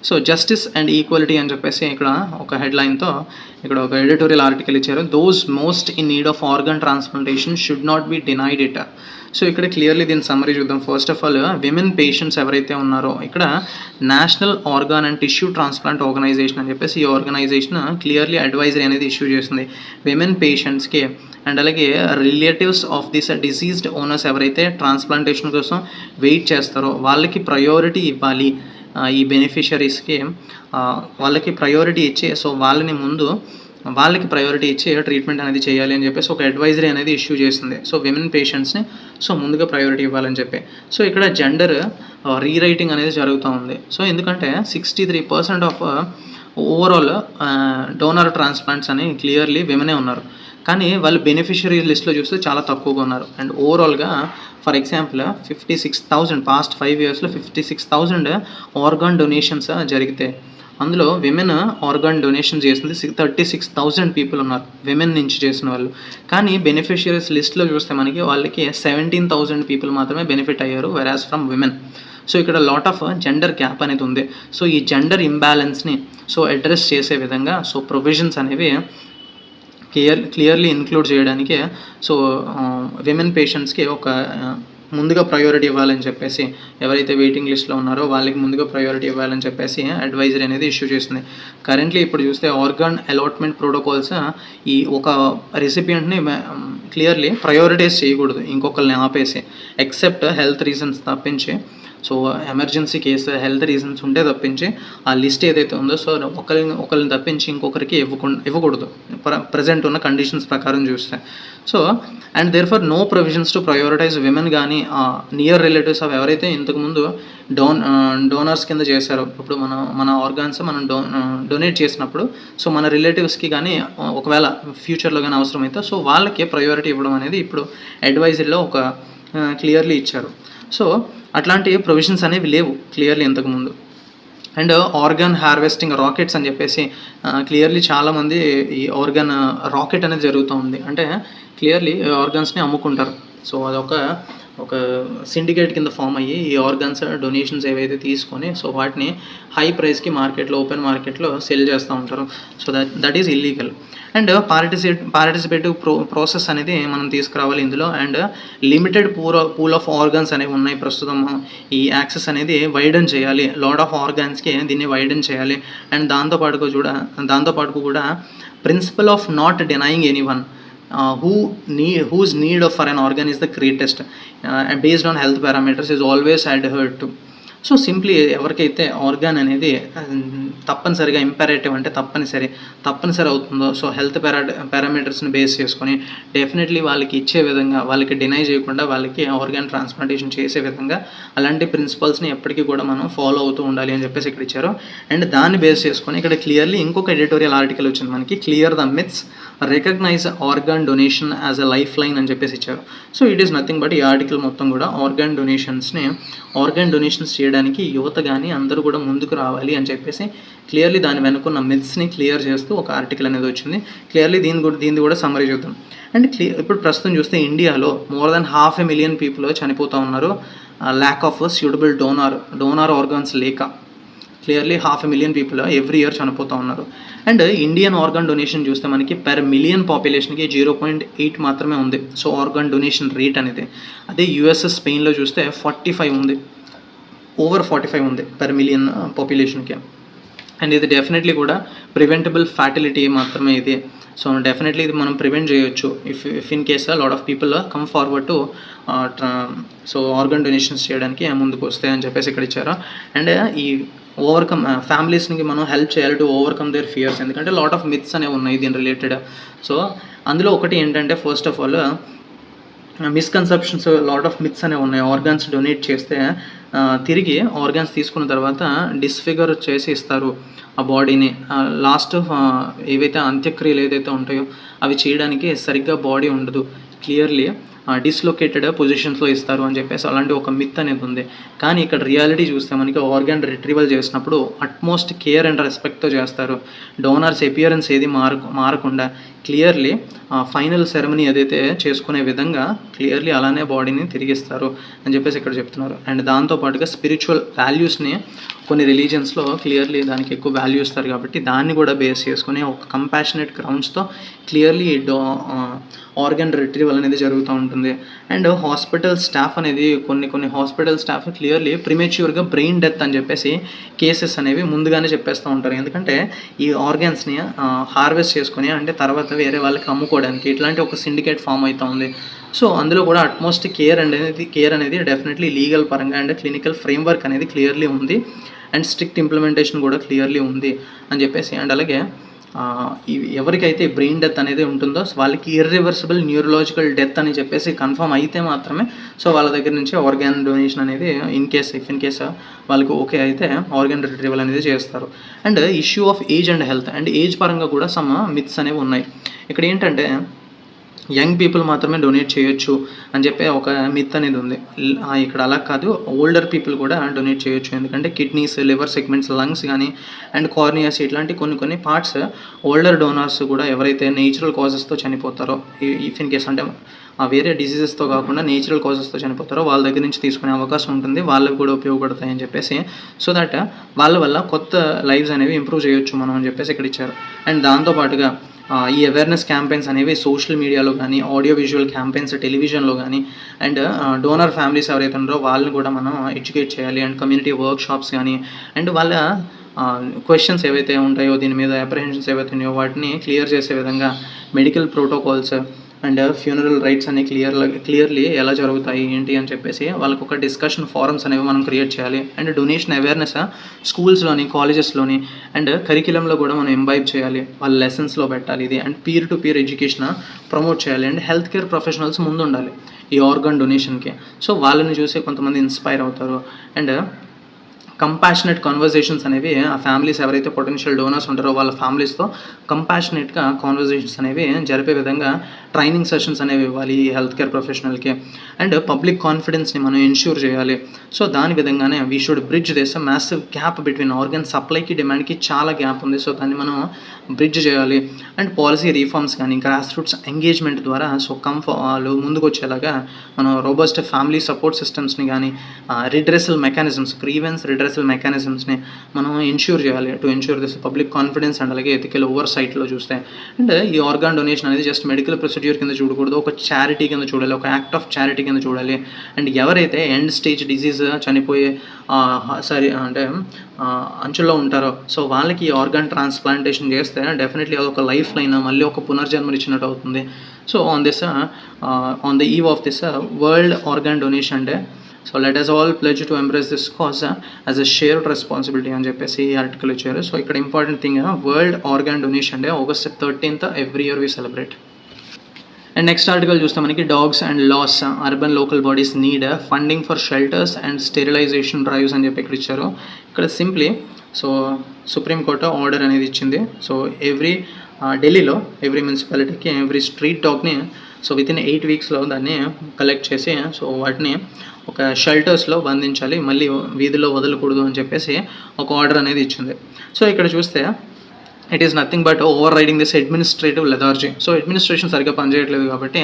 so justice and equality అని చెప్పేసి ఇక్కడ ఒక హెడ్లైన్తో ఇక్కడ ఒక ఎడిటోరియల్ ఆర్టికల్ ఇచ్చారు. Those most in need of organ transplantation should not be denied it. So ఇక్కడ క్లియర్లీ దీని సమ్మరీ చూద్దాం. First of all women patients ఎవరైతే ఉన్నారో ఇక్కడ national organ and tissue transplant organisation అని చెప్పేసి ఈ ఆర్గనైజేషన్ క్లియర్లీ అడ్వైజరీ అనేది ఇష్యూ చేస్తుంది విమెన్ పేషెంట్స్కి. అండ్ అలాగే relatives of this deceased donors ఎవరైతే ట్రాన్స్ప్లాంటేషన్ కోసం వెయిట్ చేస్తారో వాళ్ళకి ప్రయారిటీ ఇవ్వాలి. ఈ బెనిఫిషరీస్కి వాళ్ళకి ప్రయారిటీ ఇచ్చి సో వాళ్ళని ముందు వాళ్ళకి ప్రయారిటీ ఇచ్చి ట్రీట్మెంట్ అనేది చేయాలి అని చెప్పేసి ఒక అడ్వైజరీ అనేది ఇష్యూ చేసింది. సో విమెన్ పేషెంట్స్ని సో ముందుగా ప్రయారిటీ ఇవ్వాలని చెప్పి. సో ఇక్కడ జెండర్ రీరైటింగ్ అనేది జరుగుతూ ఉంది. సో ఎందుకంటే 63% ఆఫ్ ఓవరాల్ డోనర్ ట్రాన్స్ప్లాంట్స్ అని క్లియర్లీ విమెనే ఉన్నారు. కానీ వాళ్ళు బెనిఫిషియరీ లిస్ట్లో చూస్తే చాలా తక్కువగా ఉన్నారు. అండ్ ఓవరాల్గా ఫర్ ఎగ్జాంపుల్ 56,000 పాస్ట్ 5 ఇయర్స్లో 56,000 ఆర్గాన్ డొనేషన్స్ జరిగితే అందులో విమెన్ ఆర్గాన్ డొనేషన్ చేసింది 36,000 పీపుల్ ఉన్నారు విమెన్ నుంచి చేసిన వాళ్ళు. కానీ బెనిఫిషియరీస్ లిస్ట్లో చూస్తే మనకి వాళ్ళకి 17,000 పీపుల్ మాత్రమే బెనిఫిట్ అయ్యారు వెరాస్ ఫ్రమ్ విమెన్. సో ఇక్కడ లాట్ ఆఫ్ జెండర్ గ్యాప్ అనేది ఉంది. సో ఈ జెండర్ ఇంబ్యాలెన్స్ని సో అడ్రస్ చేసే విధంగా సో ప్రొవిజన్స్ అనేవి క్లియర్లీ ఇంక్లూడ్ చేయడానికి సో విమెన్ పేషెంట్స్కి ఒక ముందుగా ప్రయారిటీ ఇవ్వాలని చెప్పేసి ఎవరైతే వెయిటింగ్ లిస్ట్లో ఉన్నారో వాళ్ళకి ముందుగా ప్రయారిటీ ఇవ్వాలని చెప్పేసి అడ్వైజరీ అనేది ఇష్యూ చేసింది. కరెంట్లీ ఇప్పుడు చూస్తే ఆర్గాన్ అలాట్మెంట్ ప్రోటోకాల్స్ ఈ ఒక రెసిపియంట్ని క్లియర్లీ ప్రయారిటైజ్ చేయకూడదు ఇంకొకరిని ఆపేసి, ఎక్సెప్ట్ హెల్త్ రీజన్స్ తప్పించి. So emergency case health reasons ఉంటే తప్పించి ఆ లిస్ట్ ఏదైతే ఉందో సో ఒకరిని తప్పించి ఇంకొకరికి ఇవ్వకూడదు ప్రజెంట్ ఉన్న కండిషన్స్ ప్రకారం చూస్తే. So and therefore no provisions to prioritise women కానీ నియర్ రిలేటివ్స్ ఆఫ్ ఎవరైతే ఇంతకుముందు డోనర్స్ కింద చేశారో, ఇప్పుడు మన ఆర్గాన్స్ మనం డొనేట్ చేసినప్పుడు సో మన రిలేటివ్స్కి కానీ ఒకవేళ ఫ్యూచర్లో కానీ అవసరమైతే సో వాళ్ళకి ప్రయారిటీ ఇవ్వడం అనేది ఇప్పుడు అడ్వైజరీలో ఒక క్లియర్లీ ఇచ్చారు. సో అట్లాంటి ప్రొవిజన్స్ అనేవి లేవు క్లియర్లీ ఇంతకుముందు. అండ్ ఆర్గాన్ హార్వెస్టింగ్ రాకెట్స్ అని చెప్పేసి క్లియర్లీ చాలామంది ఈ ఆర్గాన్ రాకెట్ అనేది జరుగుతూ ఉంది. అంటే క్లియర్లీ ఆర్గాన్స్ని అమ్ముకుంటారు. సో ఒక సిండికేట్ కింద ఫామ్ అయ్యి ఈ ఆర్గాన్స్ డొనేషన్స్ ఏవైతే తీసుకొని సో వాటిని హై ప్రైస్కి ఓపెన్ మార్కెట్లో సెల్ చేస్తూ ఉంటారు. So that is illegal. And participative process అనేది మనం తీసుకురావాలి ఇందులో. And limited pool of organs అనేవి ఉన్నాయి ప్రస్తుతం. ఈ యాక్సెస్ అనేది వైడన్ చేయాలి, లాట్ ఆఫ్ ఆర్గాన్స్కి దీన్ని వైడన్ చేయాలి. అండ్ దాంతోపాటు కూడా principle of not denying anyone whose need for an organ is the greatest and based on health parameters is always adhered to. So simply ఎవరికైతే ఆర్గాన్ అనేది తప్పనిసరిగా ఇంపారేటివ్ అంటే తప్పనిసరి అవుతుందో సో హెల్త్ పారామీటర్స్ని బేస్ చేసుకొని డెఫినెట్లీ వాళ్ళకి ఇచ్చే విధంగా, వాళ్ళకి డినై చేయకుండా వాళ్ళకి ఆర్గాన్ ట్రాన్స్ప్లాంటేషన్ చేసే విధంగా అలాంటి ప్రిన్సిపల్స్ని ఎప్పటికీ కూడా మనం ఫాలో అవుతూ ఉండాలి అని చెప్పేసి ఇక్కడ ఇచ్చారు. అండ్ దాన్ని బేస్ చేసుకొని ఇక్కడ క్లియర్లీ ఇంకొక ఎడిటోరియల్ ఆర్టికల్ వచ్చింది మనకి, clear the myths, recognise organ donation as a lifeline అని చెప్పేసి ఇచ్చారు. So it is nothing but ఈ ఆర్టికల్ మొత్తం కూడా ఆర్గాన్ డొనేషన్స్ చేయడానికి యువత కానీ అందరూ కూడా ముందుకు రావాలి అని చెప్పేసి క్లియర్లీ దాని వెనుకున్న మిత్స్ని క్లియర్ చేస్తూ ఒక ఆర్టికల్ అనేది వచ్చింది. క్లియర్లీ దీన్ని కూడా సమ్మరీ చూద్దాం. అండ్ ఇప్పుడు ప్రస్తుతం చూస్తే ఇండియాలో మోర్ దెన్ 500,000 పీపుల్ చనిపోతూ ఉన్నారు lack of suitable donor organs లేక. క్లియర్లీ 500,000 పీపుల్ ఎవ్రీ ఇయర్ చనిపోతూ ఉన్నారు. అండ్ ఇండియన్ ఆర్గాన్ డొనేషన్ చూస్తే మనకి పెర్ మిలియన్ పాపులేషన్కి 0.8 మాత్రమే ఉంది. సో ఆర్గాన్ డొనేషన్ రేట్ అనేది. అదే యుఎస్ స్పెయిన్లో చూస్తే 45 ఉంది, ఓవర్ 45 ఉంది పెర్ మిలియన్ పాపులేషన్కి. అండ్ ఇది డెఫినెట్లీ కూడా ప్రివెంటబుల్ ఫ్యాటిలిటీ మాత్రమే ఇది. సో డెఫినెట్లీ ఇది మనం ప్రివెంట్ చేయొచ్చు if in case lot of people come forward to so organ donations చేయడానికి ముందుకు వస్తాయని చెప్పేసి ఇక్కడ ఇచ్చారు. అండ్ ఈ ఫ్యామిలీస్కి మనం హెల్ప్ చేయాలి టు ఓవర్కమ్ దేర్ ఫియర్స్. ఎందుకంటే లాట్ ఆఫ్ మిత్స్ అనేవి ఉన్నాయి దీని రిలేటెడ్. సో అందులో ఒకటి ఏంటంటే first of all misconceptions, lot of myths అనేవి ఉన్నాయి. ఆర్గాన్స్ డొనేట్ చేస్తే తిరిగి ఆర్గాన్స్ తీసుకున్న తర్వాత డిస్ఫిగర్ చేసి ఇస్తారు ఆ బాడీని. లాస్ట్ ఏవైతే అంత్యక్రియలు ఏదైతే ఉంటాయో అవి చేయడానికి సరిగ్గా బాడీ ఉండదు, క్లియర్లీ డిస్లొకేటెడ్ పొజిషన్స్లో ఇస్తారు అని చెప్పేసి అలాంటి ఒక మిత్ అనేది ఉంది. కానీ ఇక్కడ రియాలిటీ చూస్తే మనకి ఆర్గాన్ రిట్రీవల్ చేసినప్పుడు అట్మోస్ట్ కేర్ అండ్ రెస్పెక్ట్తో చేస్తారు. డోనర్స్ అపియరెన్స్ ఏది మారకుండా క్లియర్లీ ఫైనల్ సెరమనీ ఏదైతే చేసుకునే విధంగా క్లియర్లీ అలానే బాడీని తిరిగిస్తారు అని చెప్పేసి ఇక్కడ చెప్తున్నారు. అండ్ దాంతోపాటుగా స్పిరిచువల్ వాల్యూస్ని కొన్ని రిలీజియన్స్లో క్లియర్లీ దానికి ఎక్కువ వాల్యూ ఇస్తారు కాబట్టి దాన్ని కూడా బేస్ చేసుకుని ఒక కంపాషనేట్ గ్రౌండ్స్తో క్లియర్లీ ఆర్గాన్ రిట్రీవల్ అనేది జరుగుతూ ఉంటుంది. అండ్ హాస్పిటల్ స్టాఫ్ అనేది కొన్ని హాస్పిటల్ స్టాఫ్ క్లియర్లీ ప్రిమేచ్యూర్గా బ్రెయిన్ డెత్ అని చెప్పేసి కేసెస్ అనేవి ముందుగానే చెప్పేస్తూ ఉంటారు. ఎందుకంటే ఈ ఆర్గాన్స్ని హార్వెస్ట్ చేసుకుని అంటే తర్వాత వేరే వాళ్ళకి అమ్ముకోవడానికి ఇట్లాంటి ఒక సిండికేట్ ఫామ్ అవుతూ ఉంది. సో అందులో కూడా అట్మోస్ట్ కేర్ అనేది డెఫినెట్లీ లీగల్ పరంగా అండ్ క్లినికల్ ఫ్రేమ్వర్క్ అనేది క్లియర్లీ ఉంది. అండ్ స్ట్రిక్ట్ ఇంప్లిమెంటేషన్ కూడా క్లియర్లీ ఉంది అని చెప్పేసి. అండ్ అలాగే ఇవి ఎవరికైతే బ్రెయిన్ డెత్ అనేది ఉంటుందో వాళ్ళకి ఇర్రివర్సిబుల్ న్యూరలాజికల్ డెత్ అని చెప్పేసి కన్ఫర్మ్ అయితే మాత్రమే సో వాళ్ళ దగ్గర నుంచి ఆర్గాన్ డొనేషన్ అనేది ఇన్ కేస్ వాళ్ళకి ఓకే అయితే ఆర్గాన్ రిట్రీవల్ అనేది చేస్తారు. And issue of age and health and age పరంగా కూడా సమ్ మిత్స్ అనేవి ఉన్నాయి. ఇక్కడ ఏంటంటే యంగ్ పీపుల్ మాత్రమే డొనేట్ చేయొచ్చు అని చెప్పి ఒక మిత్ అనేది ఉంది. ఇక్కడ అలా కాదు, ఓల్డర్ పీపుల్ కూడా డొనేట్ చేయొచ్చు. ఎందుకంటే కిడ్నీస్, లివర్ సెగ్మెంట్స్, లంగ్స్ కానీ అండ్ కార్నియాస్ ఇట్లాంటి కొన్ని పార్ట్స్ ఓల్డర్ డోనర్స్ కూడా ఎవరైతే నేచురల్ కాజెస్తో చనిపోతారో, ఇఫ్ ఇన్ కేస్ అంటే వేరే డిసీజెస్తో కాకుండా నేచురల్ కాజెస్తో చనిపోతారో వాళ్ళ దగ్గర నుంచి తీసుకునే అవకాశం ఉంటుంది. వాళ్ళకి కూడా ఉపయోగపడతాయి అని చెప్పేసి, సో దట్ వాళ్ళ వల్ల కొత్త లైవ్స్ అనేవి ఇంప్రూవ్ చేయొచ్చు మనం అని చెప్పేసి ఇక్కడ ఇచ్చారు. అండ్ దాంతోపాటుగా ఈ అవేర్నెస్ క్యాంపెయిన్స్ అనేవి సోషల్ మీడియాలో కానీ, ఆడియో విజువల్ క్యాంపెయిన్స్ టెలివిజన్లో కానీ అండ్ డోనర్ ఫ్యామిలీస్ ఎవరైతే ఉన్నారో వాళ్ళని కూడా మనం ఎడ్యుకేట్ చేయాలి. అండ్ కమ్యూనిటీ వర్క్ షాప్స్ కానీ అండ్ వాళ్ళ క్వశ్చన్స్ ఏవైతే ఉంటాయో దీని మీద అప్రహెన్షన్స్ ఏవైతే ఉన్నాయో వాటిని క్లియర్ చేసే విధంగా medical protocols and funeral rights అన్ని క్లియర్లీ ఎలా జరుగుతాయి ఏంటి అని చెప్పేసి వాళ్ళకు ఒక డిస్కషన్ ఫారమ్స్ అనేవి మనం క్రియేట్ చేయాలి. అండ్ డొనేషన్ అవేర్నెస్ స్కూల్స్లోని, కాలేజెస్లోని అండ్ కరిక్యులంలో కూడా మనం ఎంబైబ్ చేయాలి, వాళ్ళ లెసన్స్లో పెట్టాలి ఇది. And peer to peer education promote చేయాలి. అండ్ హెల్త్ కేర్ ప్రొఫెషనల్స్ ముందు ఉండాలి ఈ ఆర్గాన్ డొనేషన్కి. సో వాళ్ళని చూసి కొంతమంది ఇన్స్పైర్ అవుతారు. అండ్ కంపాషనేట్ కన్వర్జేషన్స్ అనేవి ఆ ఫ్యామిలీస్ ఎవరైతే పొటెన్షియల్ డోనర్స్ ఉంటారో వాళ్ళ ఫ్యామిలీస్తో కంపాషనేట్గా కాన్వర్జేషన్స్ అనేవి జరిపే విధంగా ట్రైనింగ్ సెషన్స్ అనేవి ఇవ్వాలి ఈ హెల్త్ కేర్ ప్రొఫెషనల్కి. అండ్ పబ్లిక్ కాన్ఫిడెన్స్ని మనం ఎన్ష్యూర్ చేయాలి. సో దాని విధంగానే we should bridge this massive gap between organ సప్లైకి డిమాండ్కి చాలా గ్యాప్ ఉంది. సో దాన్ని మనం బ్రిడ్జ్ చేయాలి. అండ్ పాలసీ రీఫార్మ్స్ కానీ గ్రాస్ రూట్స్ ఎంగేజ్మెంట్ ద్వారా సో వాళ్ళు ముందుకు వచ్చేలాగా మనం రోబస్ట్ ఫ్యామిలీ సపోర్ట్ సిస్టమ్స్ని కానీ రిడ్రెసల్ మెకానిజమ్స్, గ్రీవెన్స్ రిడ్రెసల్ మెకానిజమ్స్ని మనం ఎన్ష్యూర్ చేయాలి to ensure this public confidence and అలాగే ఎథికల్ ఓవర్ సైట్లో చూస్తే. అండ్ ఈ ఆర్గాన్ డొనేషన్ అనేది జస్ట్ మెడికల్ ప్రొసీడ్యూర్ కింద చూడకూడదు, ఒక చారిటీ కింద చూడాలి, ఒక యాక్ట్ ఆఫ్ చారిటీ కింద చూడాలి. అండ్ ఎవరైతే ఎండ్ స్టేజ్ డిజీజ్ చనిపోయే అంచుల్లో ఉంటారో సో వాళ్ళకి ఆర్గాన్ ట్రాన్స్ప్లాంటేషన్ చేస్తే డెఫినెట్లీ అదొక లైఫ్ లైన్, మళ్ళీ ఒక పునర్జన్మ ఇచ్చినట్టు అవుతుంది. So on the eve of this world organ donation day, so let us all pledge to embrace this cause as a shared responsibility అని చెప్పేసి ఈ ఆర్టికల్ ఇచ్చారు. సో ఇక్కడ important thing world organ donation day August 13th every year we celebrate. And next article చూస్తే మనకి dogs and laws urban local bodies need funding for shelters and sterilisation drives అని చెప్పి ఇక్కడ ఇచ్చారు. ఇక్కడ సింప్లీ సో సుప్రీంకోర్టు ఆర్డర్ అనేది ఇచ్చింది. సో ఢిల్లీలో ఎవ్రీ మున్సిపాలిటీకి ఎవ్రీ స్ట్రీట్ డాగ్ని సో వితిన్ 8 weeksలో దాన్ని కలెక్ట్ చేసి సో వాటిని ఒక షెల్టర్స్లో బంధించాలి, మళ్ళీ వీధిలో వదలకూడదు అని చెప్పేసి ఒక ఆర్డర్ అనేది ఇచ్చింది. సో ఇక్కడ చూస్తే it is nothing but over riding this administrative lethargy. So administration సరిగ్గా పనిచేయట్లేదు కాబట్టి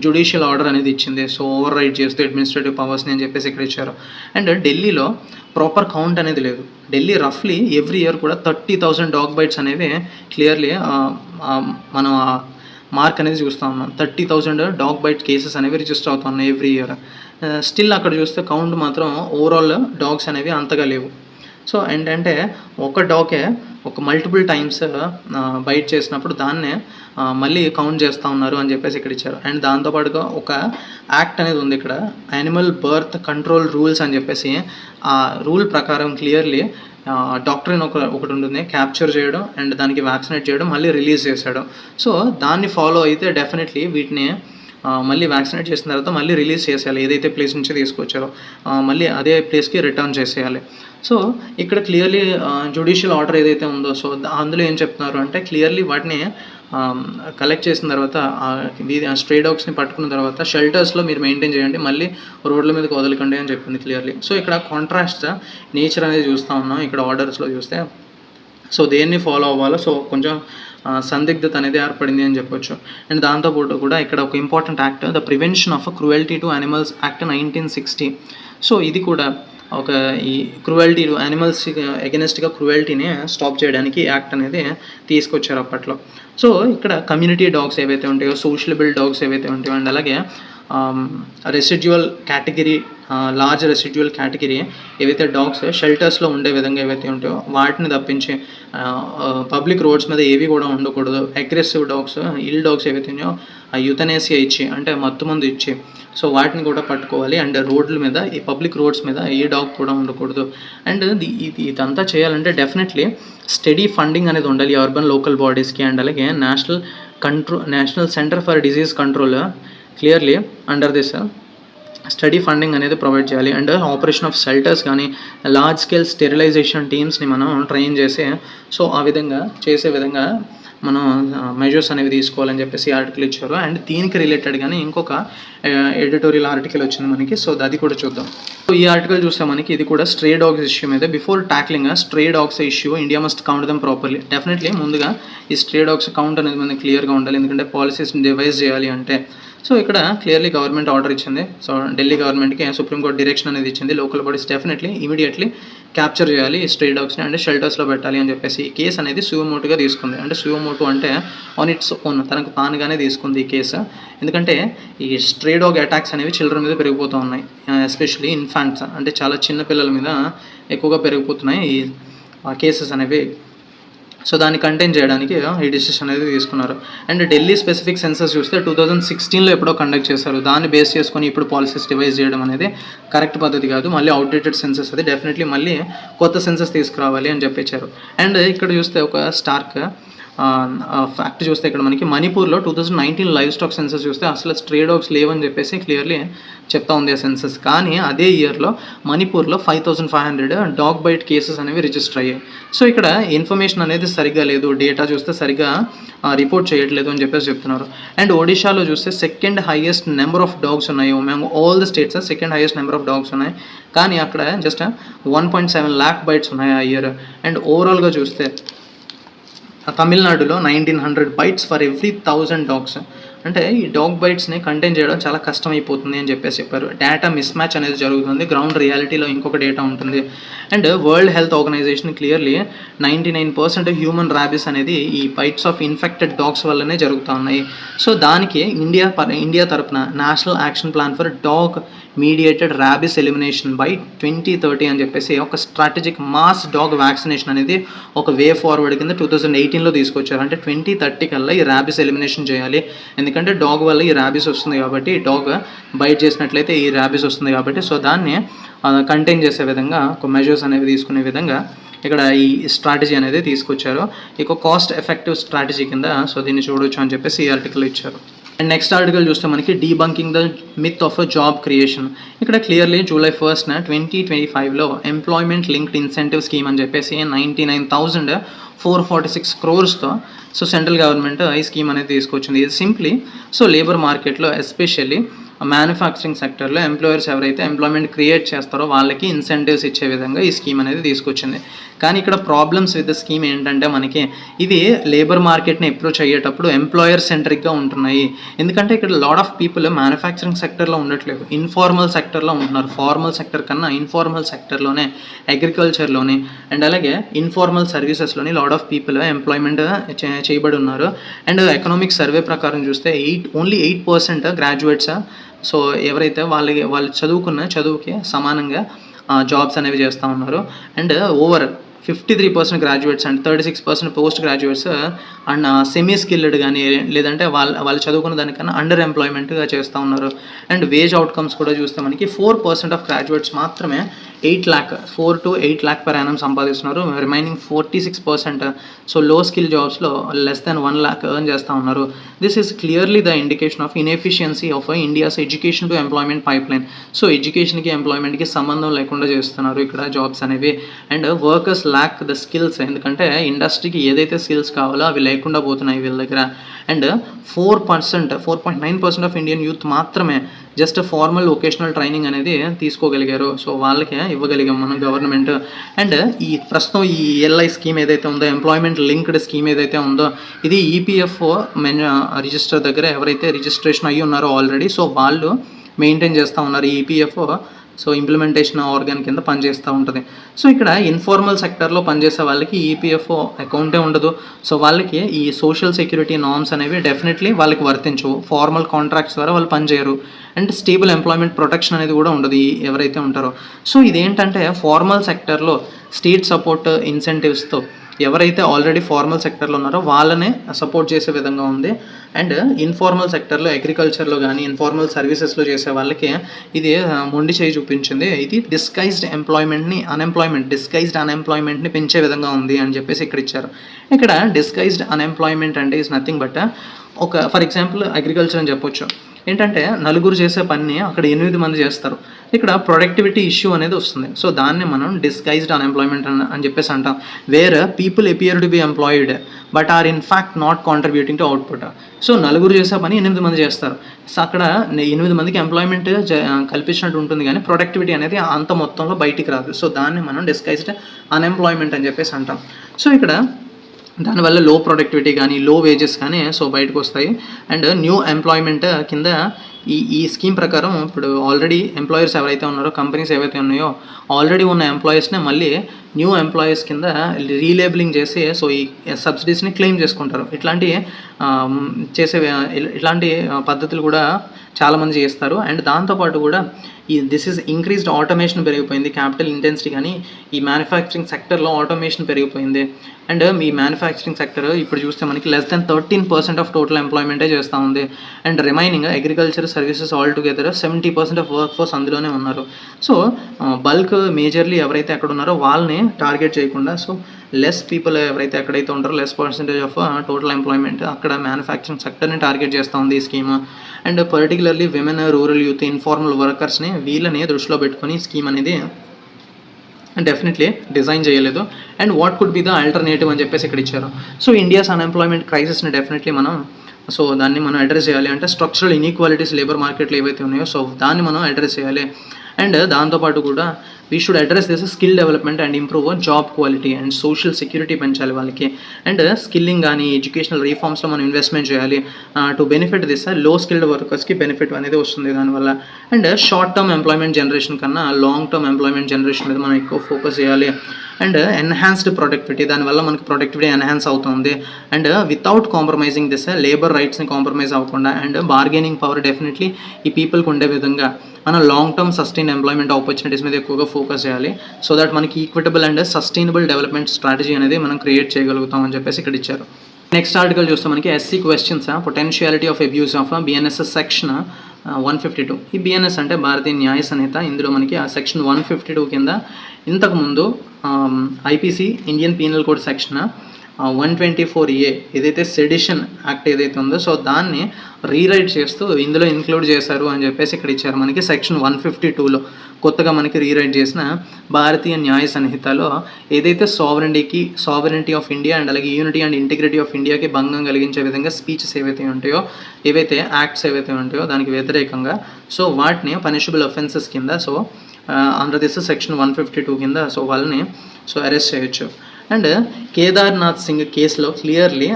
జ్యుడిషియల్ ఆర్డర్ అనేది ఇచ్చింది. సో ఓవర్ రైడ్ చేస్తూ అడ్మినిస్ట్రేటివ్ పవర్స్ని అని చెప్పేసి ఇక్కడ ఇచ్చారు. అండ్ ఢిల్లీలో ప్రాపర్ కౌంట్ అనేది లేదు. ఢిల్లీ రఫ్లీ ఎవ్రీ ఇయర్ కూడా 30,000 డాగ్ బైట్స్ అనేవి క్లియర్లీ మనం మార్క్ అనేది చూస్తూ ఉన్నాం. 30,000 డాగ్ బైట్ కేసెస్ అనేవి రిజిస్టర్ అవుతా ఉన్నాయి ఎవ్రీ ఇయర్. స్టిల్ అక్కడ చూస్తే కౌంట్ మాత్రం ఓవరాల్ డాగ్స్ అనేవి అంతగా లేవు. సో ఏంటంటే ఒక డాగే ఒక మల్టిపుల్ టైమ్స్ బైట్ చేసినప్పుడు దాన్నే మళ్ళీ కౌంట్ చేస్తూ ఉన్నారు అని చెప్పేసి ఇక్కడ ఇచ్చారు. అండ్ దాంతోపాటుగా ఒక యాక్ట్ అనేది ఉంది ఇక్కడ, యానిమల్ బర్త్ కంట్రోల్ రూల్స్ అని చెప్పేసి. ఆ రూల్ ప్రకారం క్లియర్లీ డాక్టర్ని ఒకటి ఉంటుంది, క్యాప్చర్ చేయడం అండ్ దానికి వ్యాక్సినేట్ చేయడం, మళ్ళీ రిలీజ్ చేశాడు. సో దాన్ని ఫాలో అయితే డెఫినెట్లీ వీటిని మళ్ళీ వ్యాక్సినేట్ చేసిన తర్వాత మళ్ళీ రిలీజ్ చేసేయాలి. ఏదైతే ప్లేస్ నుంచి తీసుకొచ్చారో మళ్ళీ అదే ప్లేస్కి రిటర్న్ చేసేయాలి. సో ఇక్కడ క్లియర్లీ జ్యుడిషియల్ ఆర్డర్ ఏదైతే ఉందో సో అందులో ఏం చెప్తున్నారు అంటే క్లియర్లీ వాటిని కలెక్ట్ చేసిన తర్వాత స్ట్రే డాగ్స్ని పట్టుకున్న తర్వాత షెల్టర్స్లో మీరు మెయింటైన్ చేయండి, మళ్ళీ రోడ్ల మీదకి వదలకండి అని చెప్పింది క్లియర్లీ. సో ఇక్కడ కాంట్రాస్ట్ నేచర్ అనేది చూస్తూ ఉన్నాం ఇక్కడ ఆర్డర్స్లో చూస్తే. సో దేన్ని ఫాలో అవ్వాలో సో కొంచెం సందిగ్ధత అనేది ఏర్పడింది అని చెప్పొచ్చు. అండ్ దాంతోపాటు కూడా ఇక్కడ ఒక important act, the prevention of cruelty to animals act 1960. So ఇది కూడా ఒక ఈ క్రూయల్టీ టు యానిమల్స్ ఎగెనెస్ట్గా క్రూయల్టీని స్టాప్ చేయడానికి యాక్ట్ అనేది తీసుకొచ్చారు అప్పట్లో. సో ఇక్కడ కమ్యూనిటీ డాగ్స్ ఏవైతే ఉంటాయో, సోషలబుల్ డాగ్స్ ఏవైతే ఉంటాయో అండ్ అలాగే residual category, large residual category ఏవైతే డాగ్స్ షెల్టర్స్లో ఉండే విధంగా ఏవైతే ఉంటాయో వాటిని తప్పించి పబ్లిక్ రోడ్స్ మీద ఏవి కూడా ఉండకూడదు. అగ్రెసివ్ డాగ్స్, ఇల్ డాగ్స్ ఏవైతే ఉన్నాయో యుతనేసియా ఇచ్చి అంటే మత్తుమందు ఇచ్చి సో వాటిని కూడా పట్టుకోవాలి. అండ్ రోడ్ల మీద, ఈ పబ్లిక్ రోడ్స్ మీద ఏ డాగ్ కూడా ఉండకూడదు. అండ్ ఇదంతా చేయాలంటే డెఫినెట్లీ స్టడీ ఫండింగ్ అనేది ఉండాలి అర్బన్ లోకల్ బాడీస్కి. అండ్ అలాగే national centre for disease control clearly under this study funding అనేది ప్రొవైడ్ చేయాలి. అండ్ ఆపరేషన్ ఆఫ్ షెల్టర్స్ కానీ లార్జ్ స్కేల్ స్టెరిలైజేషన్ టీమ్స్ని మనం ట్రైన్ చేసి సో ఆ విధంగా చేసే విధంగా మనం మెజర్స్ అనేవి తీసుకోవాలని చెప్పేసి ఆర్టికల్ ఇచ్చారు. అండ్ దీనికి రిలేటెడ్గానే ఇంకొక ఎడిటోరియల్ ఆర్టికల్ వచ్చింది మనకి. సో అది కూడా చూద్దాం. సో ఈ ఆర్టికల్ చూస్తే మనకి ఇది కూడా స్ట్రే డాగ్స్ ఇష్యూ మీద. Before tackling stray dogs issue India must count them properly. Definitely ముందుగా ఈ స్ట్రే డాగ్స్ కౌంట్ అనేది మనకి క్లియర్గా ఉండాలి, ఎందుకంటే పాలసీస్ని డివైజ్ చేయాలి అంటే. సో ఇక్కడ క్లియర్లీ గవర్నమెంట్ ఆర్డర్ ఇచ్చింది. సో ఢిల్లీ గవర్నమెంట్కి సుప్రీంకోర్టు డైరెక్షన్ అనేది ఇచ్చింది. Local bodies definitely immediately capture చేయాలి ఈ స్ట్రే డాగ్స్ని అండ్ షెల్టర్స్లో పెట్టాలి అని చెప్పేసి ఈ కేసు అనేది సుయోమోటోగా తీసుకుంది. అంటే సుయోమోటో అంటే ఆన్ ఇట్స్ ఓన్, తనకు తానుగానే తీసుకుంది ఈ కేసు. ఎందుకంటే ఈ స్ట్రే డాగ్ అటాక్స్ అనేవి చిల్డ్రన్ మీద పెరిగిపోతూ ఉన్నాయి, ఎస్పెషలీ ఇన్ఫాంట్స్ అంటే చాలా చిన్న పిల్లల మీద ఎక్కువగా పెరిగిపోతున్నాయి ఈ కేసెస్ అనేవి. సో దాన్ని కంటైన్ చేయడానికి ఈ డిసిషన్ అనేది తీసుకున్నారు. అండ్ ఢిల్లీ స్పెసిఫిక్ సెన్సస్ చూస్తే 2016లో ఎప్పుడో కండక్ట్ చేశారు. దాన్ని బేస్ చేసుకొని ఇప్పుడు పాలసీస్ డివైజ్ చేయడం అనేది కరెక్ట్ పద్ధతి కాదు. మళ్ళీ అవుట్డేటెడ్ సెన్సస్ అది, డెఫినెట్లీ మళ్ళీ కొత్త సెన్సస్ తీసుకురావాలి అని చెప్పించారు. అండ్ ఇక్కడ చూస్తే ఒక స్టార్క్ ఫ్యాక్ట్ చూస్తే ఇక్కడ మనకి మణిపూర్లో 2019 లైవ్ స్టాక్ సెన్సస్ చూస్తే అసలు స్ట్రే డాగ్స్ లేవని చెప్పేసి క్లియర్లీ చెప్తా ఉంది ఆ సెన్సస్. కానీ అదే ఇయర్లో మణిపూర్లో 5500 డాగ్ బైట్ కేసెస్ అనేవి రిజిస్టర్ అయ్యాయి. సో ఇక్కడ ఇన్ఫర్మేషన్ అనేది సరిగ్గా లేదు, డేటా చూస్తే సరిగ్గా రిపోర్ట్ చేయట్లేదు అని చెప్పేసి చెప్తున్నారు. అండ్ ఒడిశాలో చూస్తే second highest number of dogs ఉన్నాయి. మేము all the states second highest number of dogs ఉన్నాయి, కానీ అక్కడ జస్ట్ 1.7 lakh బైట్స్ ఉన్నాయి ఆ ఇయర్. అండ్ ఓవరాల్గా చూస్తే తమిళనాడులో 1900 బైట్స్ ఫర్ ఎవ్రీ 1000 డాగ్స్. అంటే ఈ డాగ్ బైట్స్ని కంటైన్ చేయడం చాలా కష్టమైపోతుంది అని చెప్పేసి చెప్పారు. డేటా మిస్ మ్యాచ్ అనేది జరుగుతుంది, గ్రౌండ్ రియాలిటీలో ఇంకొక డేటా ఉంటుంది. And world health organisation clearly 99% human rabies అనేది ఈ బైట్స్ ఆఫ్ ఇన్ఫెక్టెడ్ డాగ్స్ వల్లనే జరుగుతూ ఉన్నాయి. సో దానికి ఇండియా తరపున national action plan for dog mediated rabies elimination by 2030 అని చెప్పేసి ఒక స్ట్రాటజిక్ మాస్ డాగ్ వ్యాక్సినేషన్ అనేది ఒక వే ఫార్వర్డ్ కింద 2018లో తీసుకొచ్చారు. అంటే 2030 కల్లా ఈ ర్యాబిస్ ఎలిమినేషన్ చేయాలి, ఎందుకంటే డాగ్ వల్ల ఈ ర్యాబిస్ వస్తుంది కాబట్టి, డాగ్ బైట్ చేసినట్లయితే ఈ ర్యాబిస్ వస్తుంది కాబట్టి. సో దాన్ని కంటైన్ చేసే విధంగా ఒక మెజర్స్ అనేవి తీసుకునే విధంగా ఇక్కడ ఈ స్ట్రాటజీ అనేది తీసుకొచ్చారు. ఇక కాస్ట్ ఎఫెక్టివ్ స్ట్రాటజీ కింద సో దీన్ని చూడొచ్చు అని చెప్పేసి ఈ ఆర్టికల్ ఇచ్చారు. అండ్ నెక్స్ట్ ఆర్టికల్ చూస్తే మనకి debunking the myth of job creation. ఇక్కడ క్లియర్లీ July 1st 2025లో ఎంప్లాయ్మెంట్ లింక్డ్ ఇన్సెంటివ్ స్కీమ్ అని చెప్పేసి 99,446 crores సో సెంట్రల్ గవర్నమెంట్ ఈ స్కీమ్ అనేది తీసుకొచ్చింది. ఇది సింప్లీ సో లేబర్ మార్కెట్లో ఎస్పెషల్లీ మ్యానుఫ్యాక్చరింగ్ సెక్టర్లో ఎంప్లాయర్స్ ఎవరైతే ఎంప్లాయ్మెంట్ క్రియేట్ చేస్తారో వాళ్ళకి ఇన్సెంటివ్స్ ఇచ్చే విధంగా ఈ స్కీమ్ అనేది తీసుకొచ్చింది. కానీ ఇక్కడ ప్రాబ్లమ్స్ విత్ ద స్కీమ్ ఏంటంటే మనకి ఇవి లేబర్ మార్కెట్ని అప్రోచ్ అయ్యేటప్పుడు ఎంప్లాయర్ సెంట్రిక్గా ఉంటున్నాయి. ఎందుకంటే ఇక్కడ లాట్ ఆఫ్ పీపుల్ మ్యానుఫ్యాక్చరింగ్ సెక్టర్లో ఉండట్లేదు, ఇన్ఫార్మల్ సెక్టర్లో ఉంటున్నారు. ఫార్మల్ సెక్టర్ కన్నా ఇన్ఫార్మల్ సెక్టర్లోనే, అగ్రికల్చర్లోని అండ్ అలాగే ఇన్ఫార్మల్ సర్వీసెస్లోని లాట్ ఆఫ్ పీపుల్ ఎంప్లాయ్మెంట్ చేయబడి ఉన్నారు. అండ్ ఎకనామిక్ సర్వే ప్రకారం చూస్తే ఓన్లీ 8% గ్రాడ్యుయేట్స్ సో ఎవరైతే వాళ్ళు చదువుకున్న చదువుకి సమానంగా జాబ్స్ అనేవి చేస్తూ ఉన్నారు. And over 53% graduates and 36% post graduates and semi skilled కానీ లేదంటే వాళ్ళు చదువుకున్న దానికన్నా అండర్ ఎంప్లాయ్మెంట్గా చేస్తూ ఉన్నారు. అండ్ వేజ్ అవుట్కమ్స్ కూడా చూస్తే మనకి 4% ఆఫ్ గ్రాడ్యుయేట్స్ మాత్రమే 4 to 8 lakh per annum సంపాదిస్తున్నారు. రిమైనింగ్ 46% సో లో స్కిల్ జాబ్స్లో less than 1 lakh ఎర్న్ చేస్తూ ఉన్నారు. This is clearly the indication of inefficiency of India's education to employment pipeline. So ఎడ్యుకేషన్కి ఎంప్లాయ్మెంట్కి సంబంధం లేకుండా చేస్తున్నారు ఇక్కడ జాబ్స్ అనేవి. And workers lack the skills, ఎందుకంటే ఇండస్ట్రీకి ఏదైతే స్కిల్స్ కావాలో అవి లేకుండా పోతున్నాయి వీళ్ళ దగ్గర. అండ్ 4.9% ఆఫ్ ఇండియన్ యూత్ మాత్రమే జస్ట్ ఫార్మల్ వొకేషనల్ ట్రైనింగ్ అనేది తీసుకోగలిగారు. సో వాళ్ళకే ఇవ్వగలిగాం మనం గవర్నమెంట్. అండ్ ఈ ప్రస్తుతం ఈ ELI స్కీమ్ ఏదైతే ఉందో, ఎంప్లాయ్మెంట్ లింక్డ్ స్కీమ్ ఏదైతే ఉందో, ఇది EPFO రిజిస్టర్ దగ్గర ఎవరైతే రిజిస్ట్రేషన్ అయ్యి ఉన్నారో ఆల్రెడీ సో వాళ్ళు మెయింటైన్ చేస్తూ ఉన్నారు. ఈ EPFO సో ఇంప్లిమెంటేషన్ ఆర్గాన్ కింద పనిచేస్తూ ఉంటుంది. సో ఇక్కడ ఇన్ఫార్మల్ సెక్టర్లో పనిచేసే వాళ్ళకి EPFO అకౌంటే ఉండదు. సో వాళ్ళకి ఈ సోషల్ సెక్యూరిటీ నార్మ్స్ అనేవి డెఫినెట్లీ వాళ్ళకి వర్తించవు. ఫార్మల్ కాంట్రాక్ట్స్ ద్వారా వాళ్ళు పనిచేయరు. అండ్ స్టేబుల్ ఎంప్లాయ్మెంట్ ప్రొటెక్షన్ అనేది కూడా ఉండదు ఎవరైతే ఉంటారో. సో ఇదేంటంటే ఫార్మల్ సెక్టర్లో స్టేట్ సపోర్ట్ ఇన్సెంటివ్స్తో ఎవరైతే ఆల్రెడీ ఫార్మల్ సెక్టర్లో ఉన్నారో వాళ్ళనే సపోర్ట్ చేసే విధంగా ఉంది. అండ్ ఇన్ఫార్మల్ సెక్టర్లో అగ్రికల్చర్లో కానీ ఇన్ఫార్మల్ సర్వీసెస్లో చేసే వాళ్ళకి ఇది మొండి చేయి చూపించింది. ఇది డిస్గైజ్డ్ అన్ఎంప్లాయ్మెంట్ని పెంచే విధంగా ఉంది అని చెప్పేసి ఇక్కడ ఇచ్చారు. ఇక్కడ డిస్గైజ్డ్ అన్ఎంప్లాయ్మెంట్ అంటే is nothing but for example agriculture అని చెప్పొచ్చు. ఏంటంటే నలుగురు చేసే పని అక్కడ 8 మంది చేస్తారు. ఇక్కడ ప్రొడక్టివిటీ ఇష్యూ అనేది వస్తుంది. సో దాన్ని మనం డిస్గైజ్డ్ అన్ఎంప్లాయ్మెంట్ అని చెప్పేసి అంటాం. Where people appear to be employed but are in fact not contributing to output. So నలుగురు చేసే పని 8 మంది చేస్తారు. సో అక్కడ 8 మందికి ఎంప్లాయ్మెంట్ కల్పించినట్టు ఉంటుంది కానీ ప్రొడక్టివిటీ అనేది అంత మొత్తంలో బయటికి రాదు. సో దాన్ని మనం డిస్గైజ్డ్ అన్ఎంప్లాయ్మెంట్ అని చెప్పేసి అంటాం. సో ఇక్కడ దానివల్ల లో ప్రొడక్టివిటీ కానీ లో వేజెస్ కానీ సో బయటకు వస్తాయి. అండ్ న్యూ ఎంప్లాయ్మెంట్ కింద ఈ స్కీమ్ ప్రకారం ఇప్పుడు ఆల్రెడీ ఎంప్లాయర్స్ ఎవరైతే ఉన్నారో కంపెనీస్ ఏవైతే ఉన్నాయో ఆల్రెడీ ఉన్న ఎంప్లాయీస్నే మళ్ళీ న్యూ ఎంప్లాయీస్ కింద రీలేబులింగ్ చేసి సో ఈ సబ్సిడీస్ని క్లెయిమ్ చేసుకుంటారు. ఇట్లాంటి పద్ధతులు కూడా చాలామంది చేస్తారు. అండ్ దాంతోపాటు కూడా దిస్ ఈజ్ ఇంక్రీజ్డ్ ఆటోమేషన్ పెరిగిపోయింది, క్యాపిటల్ ఇంటెన్సిటీ కానీ ఈ మ్యానుఫ్యాక్చరింగ్ సెక్టర్లో ఆటోమేషన్ పెరిగిపోయింది. అండ్ మీ మ్యానుఫ్యాక్చరింగ్ సెక్టర్ ఇప్పుడు చూస్తే మనకి less than 13% ఆఫ్ టోటల్ ఎంప్లాయ్మెంటే చేస్తూ ఉంది. And remaining agriculture services all together 70% of work force అందులోనే ఉన్నారు. సో బల్క్ మేజర్లీ ఎవరైతే అక్కడ ఉన్నారో వాళ్ళని టార్గెట్ చేయకుండా సో లెస్ పీపుల్ ఎవరైతే ఎక్కడైతే ఉంటారో less percentage of total employment అక్కడ మ్యానుఫ్యాక్చరింగ్ సెక్టర్ని టార్గెట్ చేస్తూ ఉంది ఈ scheme. And particularly women, rural youth, informal వర్కర్స్ని వీళ్ళని దృష్టిలో పెట్టుకొని స్కీమ్ అనేది డెఫినెట్లీ డిజైన్ చేయలేదు. And what could be the alternative అని చెప్పేసి ఇక్కడ ఇచ్చారు. సో ఇండియాస్ అన్ఎంప్లాయ్మెంట్ క్రైసిస్ని డెఫినెట్లీ దాన్ని మనం అడ్రస్ చేయాలి. అంటే స్ట్రక్చరల్ ఇన్ఈక్వాలిటీస్ లేబర్ మార్కెట్లో ఏవైతే ఉన్నాయో సో దాన్ని మనం అడ్రస్ చేయాలి. అండ్ దాంతోపాటు కూడా we should address this skill development and improve job quality and social security పెంచాలి వాళ్ళకి. అండ్ స్కిల్లింగ్ కానీ ఎడ్యుకేషనల్ రీఫార్మ్స్లో మనం ఇన్వెస్ట్మెంట్ చేయాలి టు బెనిఫిట్ దిస్ లో స్కిల్డ్ వర్కర్స్కి బెనిఫిట్ అనేది వస్తుంది దానివల్ల. And short term employment generation కన్నా లాంగ్ టర్మ్ ఎంప్లాయ్మెంట్ జనరేషన్ మీద మనం ఎక్కువ ఫోకస్ చేయాలి. అండ్ ఎన్హాన్స్డ్ ప్రొడక్టివిటీ, దానివల్ల మనకి ప్రొడక్టివిటీ ఎన్హాన్స్ అవుతుంది. And without compromising this labour రైట్స్ని కాంప్రమైజ్ అవ్వకుండా అండ్ బార్గెనింగ్ పవర్ డెఫినెట్లీ ఈ పీపుల్కి ఉండే విధంగా మనం long term sustain employment opportunities మీద ఎక్కువగా ఫోకస్ చేయాలి. సో దట్ మనకి equitable and sustainable development strategy అనేది మనం క్రియేట్ చేయగలుగుతాం అని చెప్పేసి ఇక్కడ ఇచ్చారు. నెక్స్ట్ ఆర్టికల్ చూస్తే మనకి SC questions potentiality of abuse of BNSS section 152. ఈ బిఎన్ఎస్ అంటే భారతీయ న్యాయ సంహిత. ఇందులో మనకి ఆ సెక్షన్ 152 కింద ఇంతకుముందు IPC Indian penal code section 124A ఏదైతే సెడిషన్ యాక్ట్ ఏదైతే ఉందో సో దాన్ని రీరైట్ చేస్తూ ఇందులో ఇంక్లూడ్ చేశారు అని చెప్పేసి ఇక్కడ ఇచ్చారు. మనకి సెక్షన్ 152లో కొత్తగా మనకి రీరైట్ చేసిన భారతీయ న్యాయ సంహితలో ఏదైతే సావరెంటీ ఆఫ్ ఇండియా అండ్ అలాగే యూనిటీ అండ్ ఇంటిగ్రిటీ ఆఫ్ ఇండియాకి భంగం కలిగించే విధంగా స్పీచెస్ ఏవైతే ఉంటాయో ఏవైతే యాక్ట్స్ ఏవైతే ఉంటాయో దానికి వ్యతిరేకంగా సో వాటిని పనిషబుల్ అఫెన్సెస్ కింద సో అండర్ దిస్ సెక్షన్ 152 కింద సో వాళ్ళని సో అరెస్ట్ చేయొచ్చు. అండ్ కేదార్నాథ్ సింగ్ కేసులో క్లియర్లీ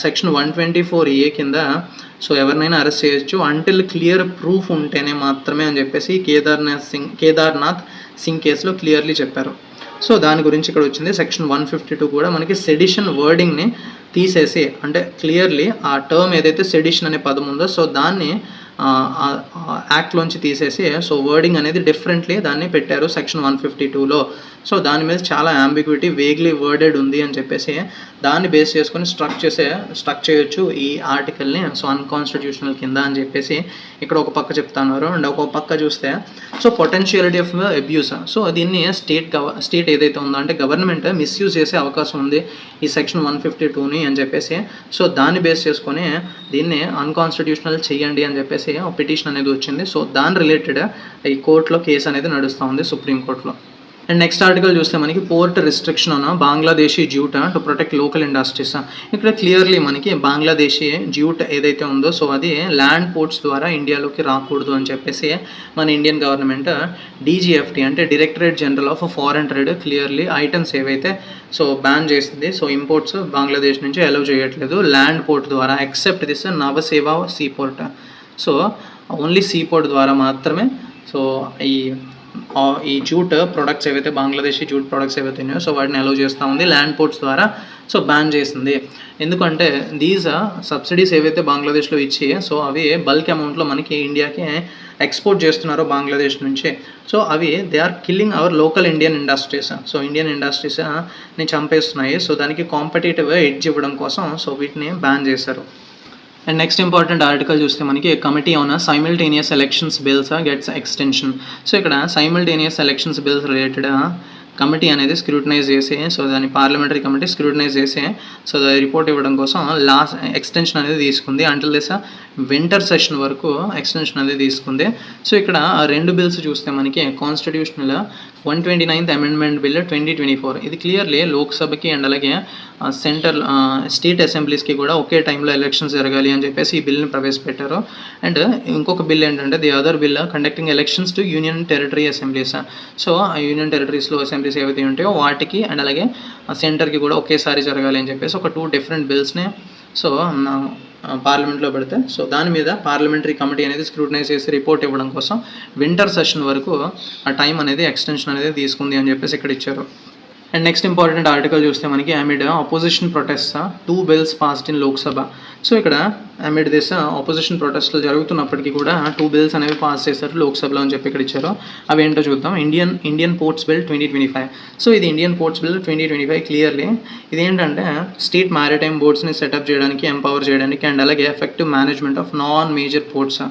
సెక్షన్ 124A కింద సో ఎవరినైనా అరెస్ట్ చేయొచ్చు అంటిల్ క్లియర్ ప్రూఫ్ ఉంటేనే మాత్రమే అని చెప్పేసి కేదార్నాథ్ సింగ్ కేసులో క్లియర్లీ చెప్పారు. సో దాని గురించి ఇక్కడ వచ్చింది. సెక్షన్ 152 కూడా మనకి సెడిషన్ వర్డింగ్ని తీసేసి అంటే క్లియర్లీ ఆ టర్మ్ ఏదైతే సెడిషన్ అనే పదం ఉందో సో దాన్ని యాక్ట్లోంచి తీసేసి సో వర్డింగ్ అనేది డిఫరెంట్లీ దాన్ని పెట్టారు సెక్షన్ 152లో. సో దాని మీద చాలా అంబిగ్విటీ వేగ్లీ వర్డెడ్ ఉంది అని చెప్పేసి దాన్ని బేస్ చేసుకొని స్ట్రక్ చేయొచ్చు ఈ ఆర్టికల్ని సో అన్కాన్స్టిట్యూషనల్ కింద అని చెప్పేసి ఇక్కడ ఒక పక్క చెప్తున్నారు. అండ్ ఒక పక్క చూస్తే so potentiality of abuse so దీన్ని స్టేట్ ఏదైతే ఉందో అంటే గవర్నమెంట్ మిస్యూజ్ చేసే అవకాశం ఉంది ఈ సెక్షన్ 152ని అని చెప్పేసి సో దాన్ని బేస్ చేసుకొని దీన్ని అన్కాన్స్టిట్యూషనల్ చేయండి అని చెప్పేసి ఒక పిటిషన్ అనేది వచ్చింది. సో దాని రిలేటెడ్ ఈ కోర్టులో కేసు అనేది నడుస్తూ ఉంది సుప్రీంకోర్టులో. అండ్ నెక్స్ట్ ఆర్టికల్ చూస్తే మనకి port restriction on Bangladeshi jute to protect local industries. ఇక్కడ క్లియర్లీ మనకి బంగ్లాదేశీ జ్యూట్ ఏదైతే ఉందో సో అది ల్యాండ్ పోర్ట్స్ ద్వారా ఇండియాలోకి రాకూడదు అని చెప్పేసి మన ఇండియన్ గవర్నమెంట్ డీజీఎఫ్టీ అంటే directorate general of foreign trade clearly items ఏవైతే సో బ్యాన్ చేసింది. సో ఇంపోర్ట్స్ బంగ్లాదేశ్ నుంచి అలౌ చేయట్లేదు ల్యాండ్ పోర్ట్ ద్వారా except this Nhava Sheva sea port. So only sea port ద్వారా మాత్రమే సో ఈ జూట్ ప్రొడక్ట్స్ ఏవైతే బంగ్లాదేశీ జూట్ ప్రొడక్ట్స్ ఏవైతే ఉన్నాయో సో వాటిని అలౌ చేస్తూ ఉంది. ల్యాండ్ పోర్ట్స్ ద్వారా సో బ్యాన్ చేసింది. ఎందుకంటే దీస్ సబ్సిడీస్ ఏవైతే బంగ్లాదేశ్లో ఇచ్చి సో అవి బల్క్ అమౌంట్లో మనకి ఇండియాకి ఎక్స్పోర్ట్ చేస్తున్నారో బంగ్లాదేశ్ నుంచి, సో అవి they are killing our local Indian industries. So Indian ఇండస్ట్రీస్ని చంపేస్తున్నాయి. సో దానికి కాంపిటేటివ్ ఎడ్జ్ ఇవ్వడం కోసం సో వీటిని బ్యాన్ చేశారు. అండ్ నెక్స్ట్ ఇంపార్టెంట్ ఆర్టికల్ చూస్తే మనకి committee on simultaneous elections bills gets extension. So ఇక్కడ simultaneous elections bills related committee అనేది స్క్రూటనైజ్ చేసి, సో దాని పార్లమెంటరీ కమిటీ స్క్రూటనైజ్ చేసి సో రిపోర్ట్ ఇవ్వడం కోసం లాస్ట్ ఎక్స్టెన్షన్ అనేది తీసుకుంది. అంటిల్ దిస్ వింటర్ సెషన్ వరకు ఎక్స్టెన్షన్ అనేది తీసుకుంది. సో ఇక్కడ 2 బిల్స్ చూస్తే మనకి కాన్స్టిట్యూషనల్ 129th అమెండ్మెంట్ బిల్ 2024, ఇది క్లియర్లీ లోక్సభకి అండ్ అలాగే సెంట్రల్ స్టేట్ అసెంబ్లీస్కి కూడా ఒకే టైంలో ఎలక్షన్స్ జరగాలి అని చెప్పేసి ఈ బిల్ని ప్రవేశపెట్టారు. అండ్ ఇంకొక బిల్ ఏంటంటే the other bill conducting elections to union territory assemblies. So ఆ యూనియన్ టెరిటరీస్లో అసెంబ్లీస్ ఏవైతే ఉంటాయో వాటికి అండ్ అలాగే సెంటర్కి కూడా ఒకేసారి జరగాలి అని చెప్పేసి ఒక 2 డిఫరెంట్ బిల్స్ని సో పార్లమెంట్లో పెడితే, సో దాని మీద పార్లమెంటరీ కమిటీ అనేది స్క్రూటనైజ్ చేసి రిపోర్ట్ ఇవ్వడం కోసం వింటర్ సెషన్ వరకు ఆ టైం అనేది ఎక్స్టెన్షన్ అనేది తీసుకుంది అని చెప్పేసి ఇక్కడ ఇచ్చారు. అండ్ నెక్స్ట్ ఇంపార్టెంట్ ఆర్టికల్ చూస్తే మనకి amid opposition protest 2 bills passed in Lok Sabha. So ఇక్కడ అమిడ్ దిస్ అపోజిషన్ ప్రొటెస్ట్లు జరుగుతున్నప్పటికీ కూడా 2 బిల్స్ అనేవి పాస్ చేశారు లోక్సభలో అని చెప్పి ఇక్కడ ఇచ్చారు. అవి ఏంటో చూద్దాం. Indian ports bill 2025. సో ఇది ఇండియన్ పోర్ట్స్ బిల్ 2025 క్లియర్లీ ఇదేంటంటే స్టేట్ మ్యారిటైమ్ బోర్డ్స్ని సెటప్ చేయడానికి, ఎంపవర్ చేయడానికి అండ్ అలాగే effective management of non major ports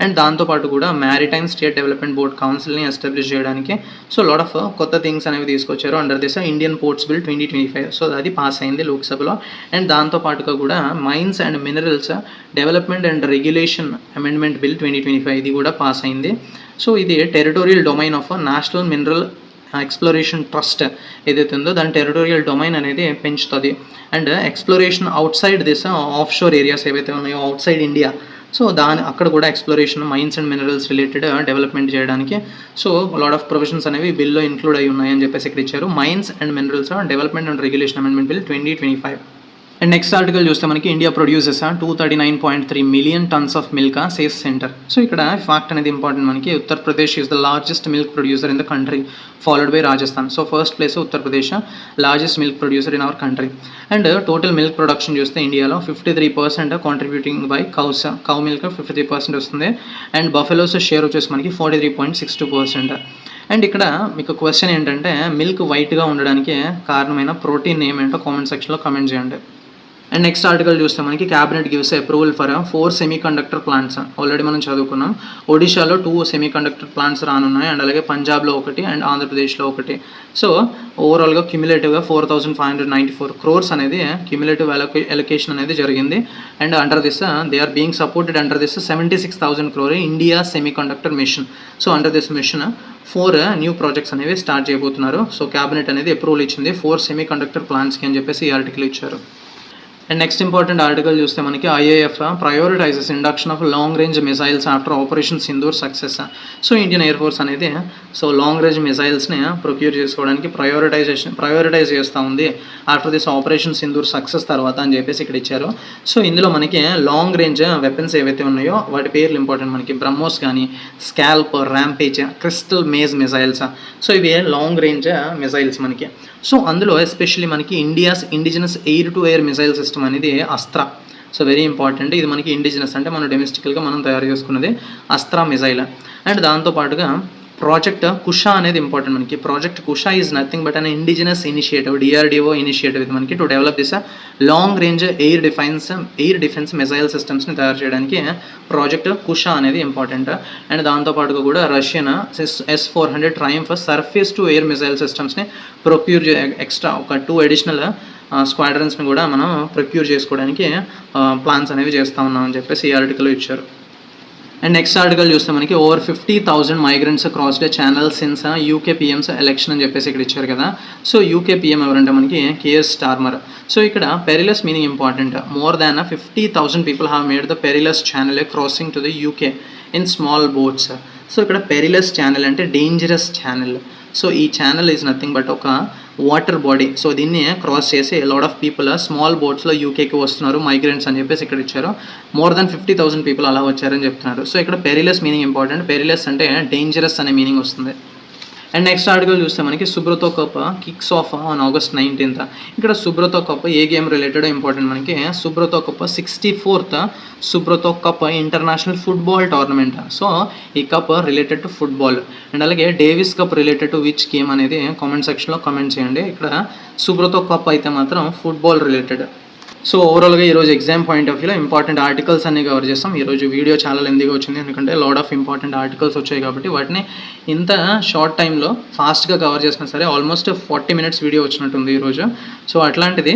and దాంతోపాటు కూడా మ్యారిటైమ్ స్టేట్ డెవలప్మెంట్ బోర్డ్ కౌన్సిల్ని ఎస్టాబ్లిష్ చేయడానికి సో లాట్ ఆఫ్ కొత్త థింగ్స్ అనేవి తీసుకొచ్చారు under this Indian ports bill 2025. So అది పాస్ అయింది లోక్సభలో. అండ్ దాంతోపాటుగా కూడా mines and minerals development and regulation amendment bill 2025, ఇది కూడా పాస్ అయింది. సో ఇది territorial domain of national mineral exploration trust ఏదైతే ఉందో దాని టెరిటోరియల్ డొమైన్ అనేది పెంచుతుంది. And exploration outside this offshore areas ఏవైతే ఉన్నాయో అవుట్ సైడ్ ఇండియా, సో అక్కడ కూడా exploration mines and minerals related development చేయడానికి సో లాట్ ఆఫ్ ప్రొవిజన్స్ అనేవి బిల్లో ఇంక్లూడ్ అయి ఉన్నాయని చెప్పేసి ఇక్కడ ఇచ్చారు. Mines and minerals development and regulation amendment bill 2025. And next article చూస్తే మనకి India produces 239.3 million tons of milk says centre. So ఇక్కడ ఫ్యాక్ట్ అనేది ఇంపార్టెంట్ మనకి. Uttar Pradesh is the largest milk producer in the country followed by Rajasthan. So first place Uttar Pradesh, largest milk producer in our country. And total milk production చూస్తే ఇండియాలో 53% కాంట్రిబ్యూటింగ్ బై కౌ మిల్క్ 53% వస్తుంది. అండ్ బఫెలోస్ షేర్ వచ్చేసి మనకి 43.62%. అండ్ ఇక్కడ మీకు క్వశ్చన్ ఏంటంటే మిల్క్ వైట్గా ఉండడానికి కారణమైన ప్రోటీన్ ఏమేంటో కామెంట్ సెక్షన్లో కామెంట్ చేయండి. అండ్ నెక్స్ట్ ఆర్టికల్ చూస్తే మనకి cabinet gives approval for 4 semiconductor plants. Already మనం చదువుకున్నాం. ఒడిశాలో 2 సెమీ కండక్టర్ ప్లాంట్స్ రానున్నాయి అండ్ అలాగే పంజాబ్లో 1 అండ్ ఆంధ్రప్రదేశ్లో 1. సో ఓవరాల్గా క్యుములేటివ్గా 4,594 crores అనేది క్యుములేటివ్ ఎలొకేషన్ అనేది జరిగింది. And under this they are being supported under this 76,000 crore India semiconductor mission. So under this mission 4 new projects అనేవి స్టార్ట్ చేయబోతున్నారు. సో క్యాబినెట్ అనేది అప్రూవల్ ఇచ్చింది 4 సెమీ కండక్టర్ ప్లాంట్స్కి అని చెప్పేసి ఈ ఆర్టికల్ ఇచ్చారు. అండ్ నెక్స్ట్ ఇంపార్టెంట్ ఆర్టికల్ చూస్తే మనకి IAF prioritizes induction of long range missiles after operation Sindoor success. So Indian air force అనేది సో లాంగ్ రేంజ్ మిసైల్స్ని ప్రొక్యూర్ చేసుకోవడానికి ప్రయోరిటైజ్ చేస్తూ ఉంది after this operation Sindoor success తర్వాత అని చెప్పేసి ఇక్కడ ఇచ్చారు. సో ఇందులో మనకి లాంగ్ రేంజ్ వెపన్స్ ఏవైతే ఉన్నాయో వాటి పేర్లు ఇంపార్టెంట్ మనకి. బ్రహ్మోస్ కానీ, SCALP, Rampage, Crystal Maze missiles. So ఇవి లాంగ్ రేంజ్ మిసైల్స్ మనకి. సో అందులో ఎస్పెషల్లీ మనకి India's indigenous air to air missile system అనేది అస్త్రా. So very important. ఇది మనకి ఇండిజినస్ అంటే మనం డొమెస్టికల్గా మనం తయారు చేసుకున్నది అస్త్రా మిసైల్. అండ్ దాంతోపాటుగా ప్రాజెక్ట్ కుషా అనేది ఇంపార్టెంట్ మనకి. Project Kusha is nothing but an indigenous initiative, DRDO initiative ఇది మనకి to develop this long range air defence missile సిస్టమ్స్ని తయారు చేయడానికి ప్రాజెక్ట్ కుషా అనేది ఇంపార్టెంట్. అండ్ దాంతోపాటుగా కూడా Russian S-400 triumph surface to air missile సిస్టమ్స్ని ప్రొక్యూర్ ఎక్స్ట్రా ఒక 2 అడిషనల్ స్క్వాడ్రన్స్ని కూడా మనం ప్రొక్యూర్ చేసుకోవడానికి ప్లాన్స్ అనేవి చేస్తూ ఉన్నామని చెప్పేసి ఈ ఆర్టికల్ ఇచ్చారు. అండ్ నెక్స్ట్ ఆర్టికల్ చూస్తే మనకి over 50,000 migrants cross day channel since UK PM's election అని చెప్పేసి ఇక్కడ ఇచ్చారు కదా. సో యూకే పిఎం ఎవరంటే మనకి కేఎస్ స్టార్మర్. సో ఇక్కడ perilous meaning important. More than 50,000 people have made the perilous channel crossing to the UK in small boats. So ఇక్కడ పెరిలస్ ఛానల్ అంటే డేంజరస్ ఛానల్. సో ఈ ఛానల్ ఈజ్ నథింగ్ బట్ ఒక వాటర్ బాడీ. సో దీన్ని క్రాస్ చేసి లాట్ ఆఫ్ పీపుల్ స్మాల్ బోట్స్లో యూకేకి వస్తున్నారు మైగ్రెంట్స్ అని చెప్పేసి ఇక్కడ ఇచ్చారు. మోర్ దాన్ 50,000 పీపుల్ అలా వచ్చారని చెప్తున్నారు. సో ఇక్కడ పెరిలస్ మీనింగ్ ఇంపార్టెంట్. పెరిలస్ అంటే డేంజరస్ అనే మీనింగ్ వస్తుంది. అండ్ నెక్స్ట్ ఆర్టికల్ చూస్తే మనకి Subroto cup kicks off on August 19th. ఇక్కడ సుబ్రతో కప్ ఏ గేమ్ రిలేటెడ్ ఇంపార్టెంట్ మనకి. Subroto cup 64th Subroto cup international football tournament. So ఈ cup related to football. And అలాగే Davis cup related to which game అనేది కామెంట్ సెక్షన్లో కామెంట్ చేయండి. ఇక్కడ సుబ్రతో కప్ అయితే మాత్రం ఫుట్బాల్ రిలేటెడ్. సో ఓవరాల్గా ఈరోజు ఎగ్జామ్ పాయింట్ ఆఫ్ వ్యూలో ఇంపార్టెంట్ ఆర్టికల్స్ అన్ని కవర్ చేస్తాం. ఈరోజు వీడియో చాలా లెందీగా వచ్చింది, ఎందుకంటే లాట్ ఆఫ్ ఇంపార్టెంట్ ఆర్టికల్స్ వచ్చాయి కాబట్టి వాటిని ఇంత షార్ట్ టైంలో ఫాస్ట్గా కవర్ చేసినా సరే ఆల్మోస్ట్ 40 minutes వీడియో వచ్చినట్టుంది ఈరోజు. సో అట్లాంటిది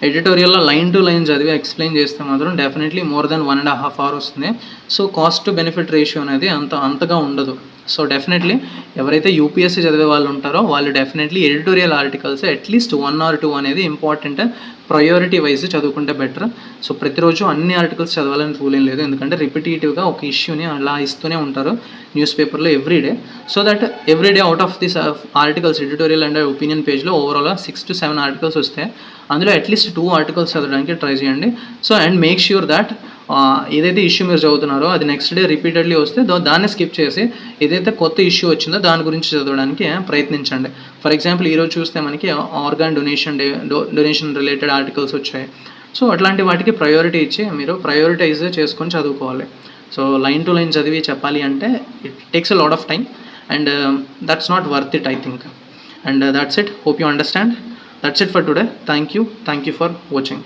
ఎడిటోరియల్లో లైన్ టు లైన్ చదివి ఎక్స్ప్లెయిన్ చేస్తే మాత్రం డెఫినెట్లీ మోర్ దెన్ 1.5 hours వస్తుంది. So cost to benefit ratio అనేది అంతగా ఉండదు. సో డెఫినెట్లీ ఎవరైతే యూపీఎస్సీ చదివే వాళ్ళు ఉంటారో వాళ్ళు definitely editorial articles at least 1 or 2 అనేది ఇంపార్టెంట్, ప్రయారిటీ వైజ్ చదువుకుంటే బెటర్. సో ప్రతిరోజు అన్ని ఆర్టికల్స్ చదవాలని రూల్ ఏం లేదు, ఎందుకంటే రిపిటేటివ్గా ఒక ఇష్యూని అలా ఇస్తూనే ఉంటారు న్యూస్ పేపర్లో everyday. So that everyday out of this articles editorial and opinion పేజ్లో ఓవరాల్ 6 to 7 ఆర్టికల్స్ వస్తాయి. అందులో అట్లీస్ట్ 2 ఆర్టికల్స్ చదవడానికి ట్రై చేయండి. So and make sure that ఏదైతే ఇష్యూ మీరు చదువుతున్నారో అది నెక్స్ట్ డే రిపీటెడ్లీ వస్తే దాన్ని స్కిప్ చేసి ఏదైతే కొత్త ఇష్యూ వచ్చిందో దాని గురించి చదవడానికి ప్రయత్నించండి. ఫర్ ఎగ్జాంపుల్ ఈరోజు చూస్తే మనకి ఆర్గాన్ డొనేషన్ రిలేటెడ్ ఆర్టికల్స్ వచ్చాయి. సో అట్లాంటి వాటికి ప్రయారిటీ ఇచ్చి మీరు ప్రయారిటైజ్ చేసుకొని చదువుకోవాలి. సో లైన్ టు లైన్ చదివి చెప్పాలి అంటే it takes a lot of time and that's not worth it, I think. And that's it. Hope you understand. That's it for today. Thank you for watching.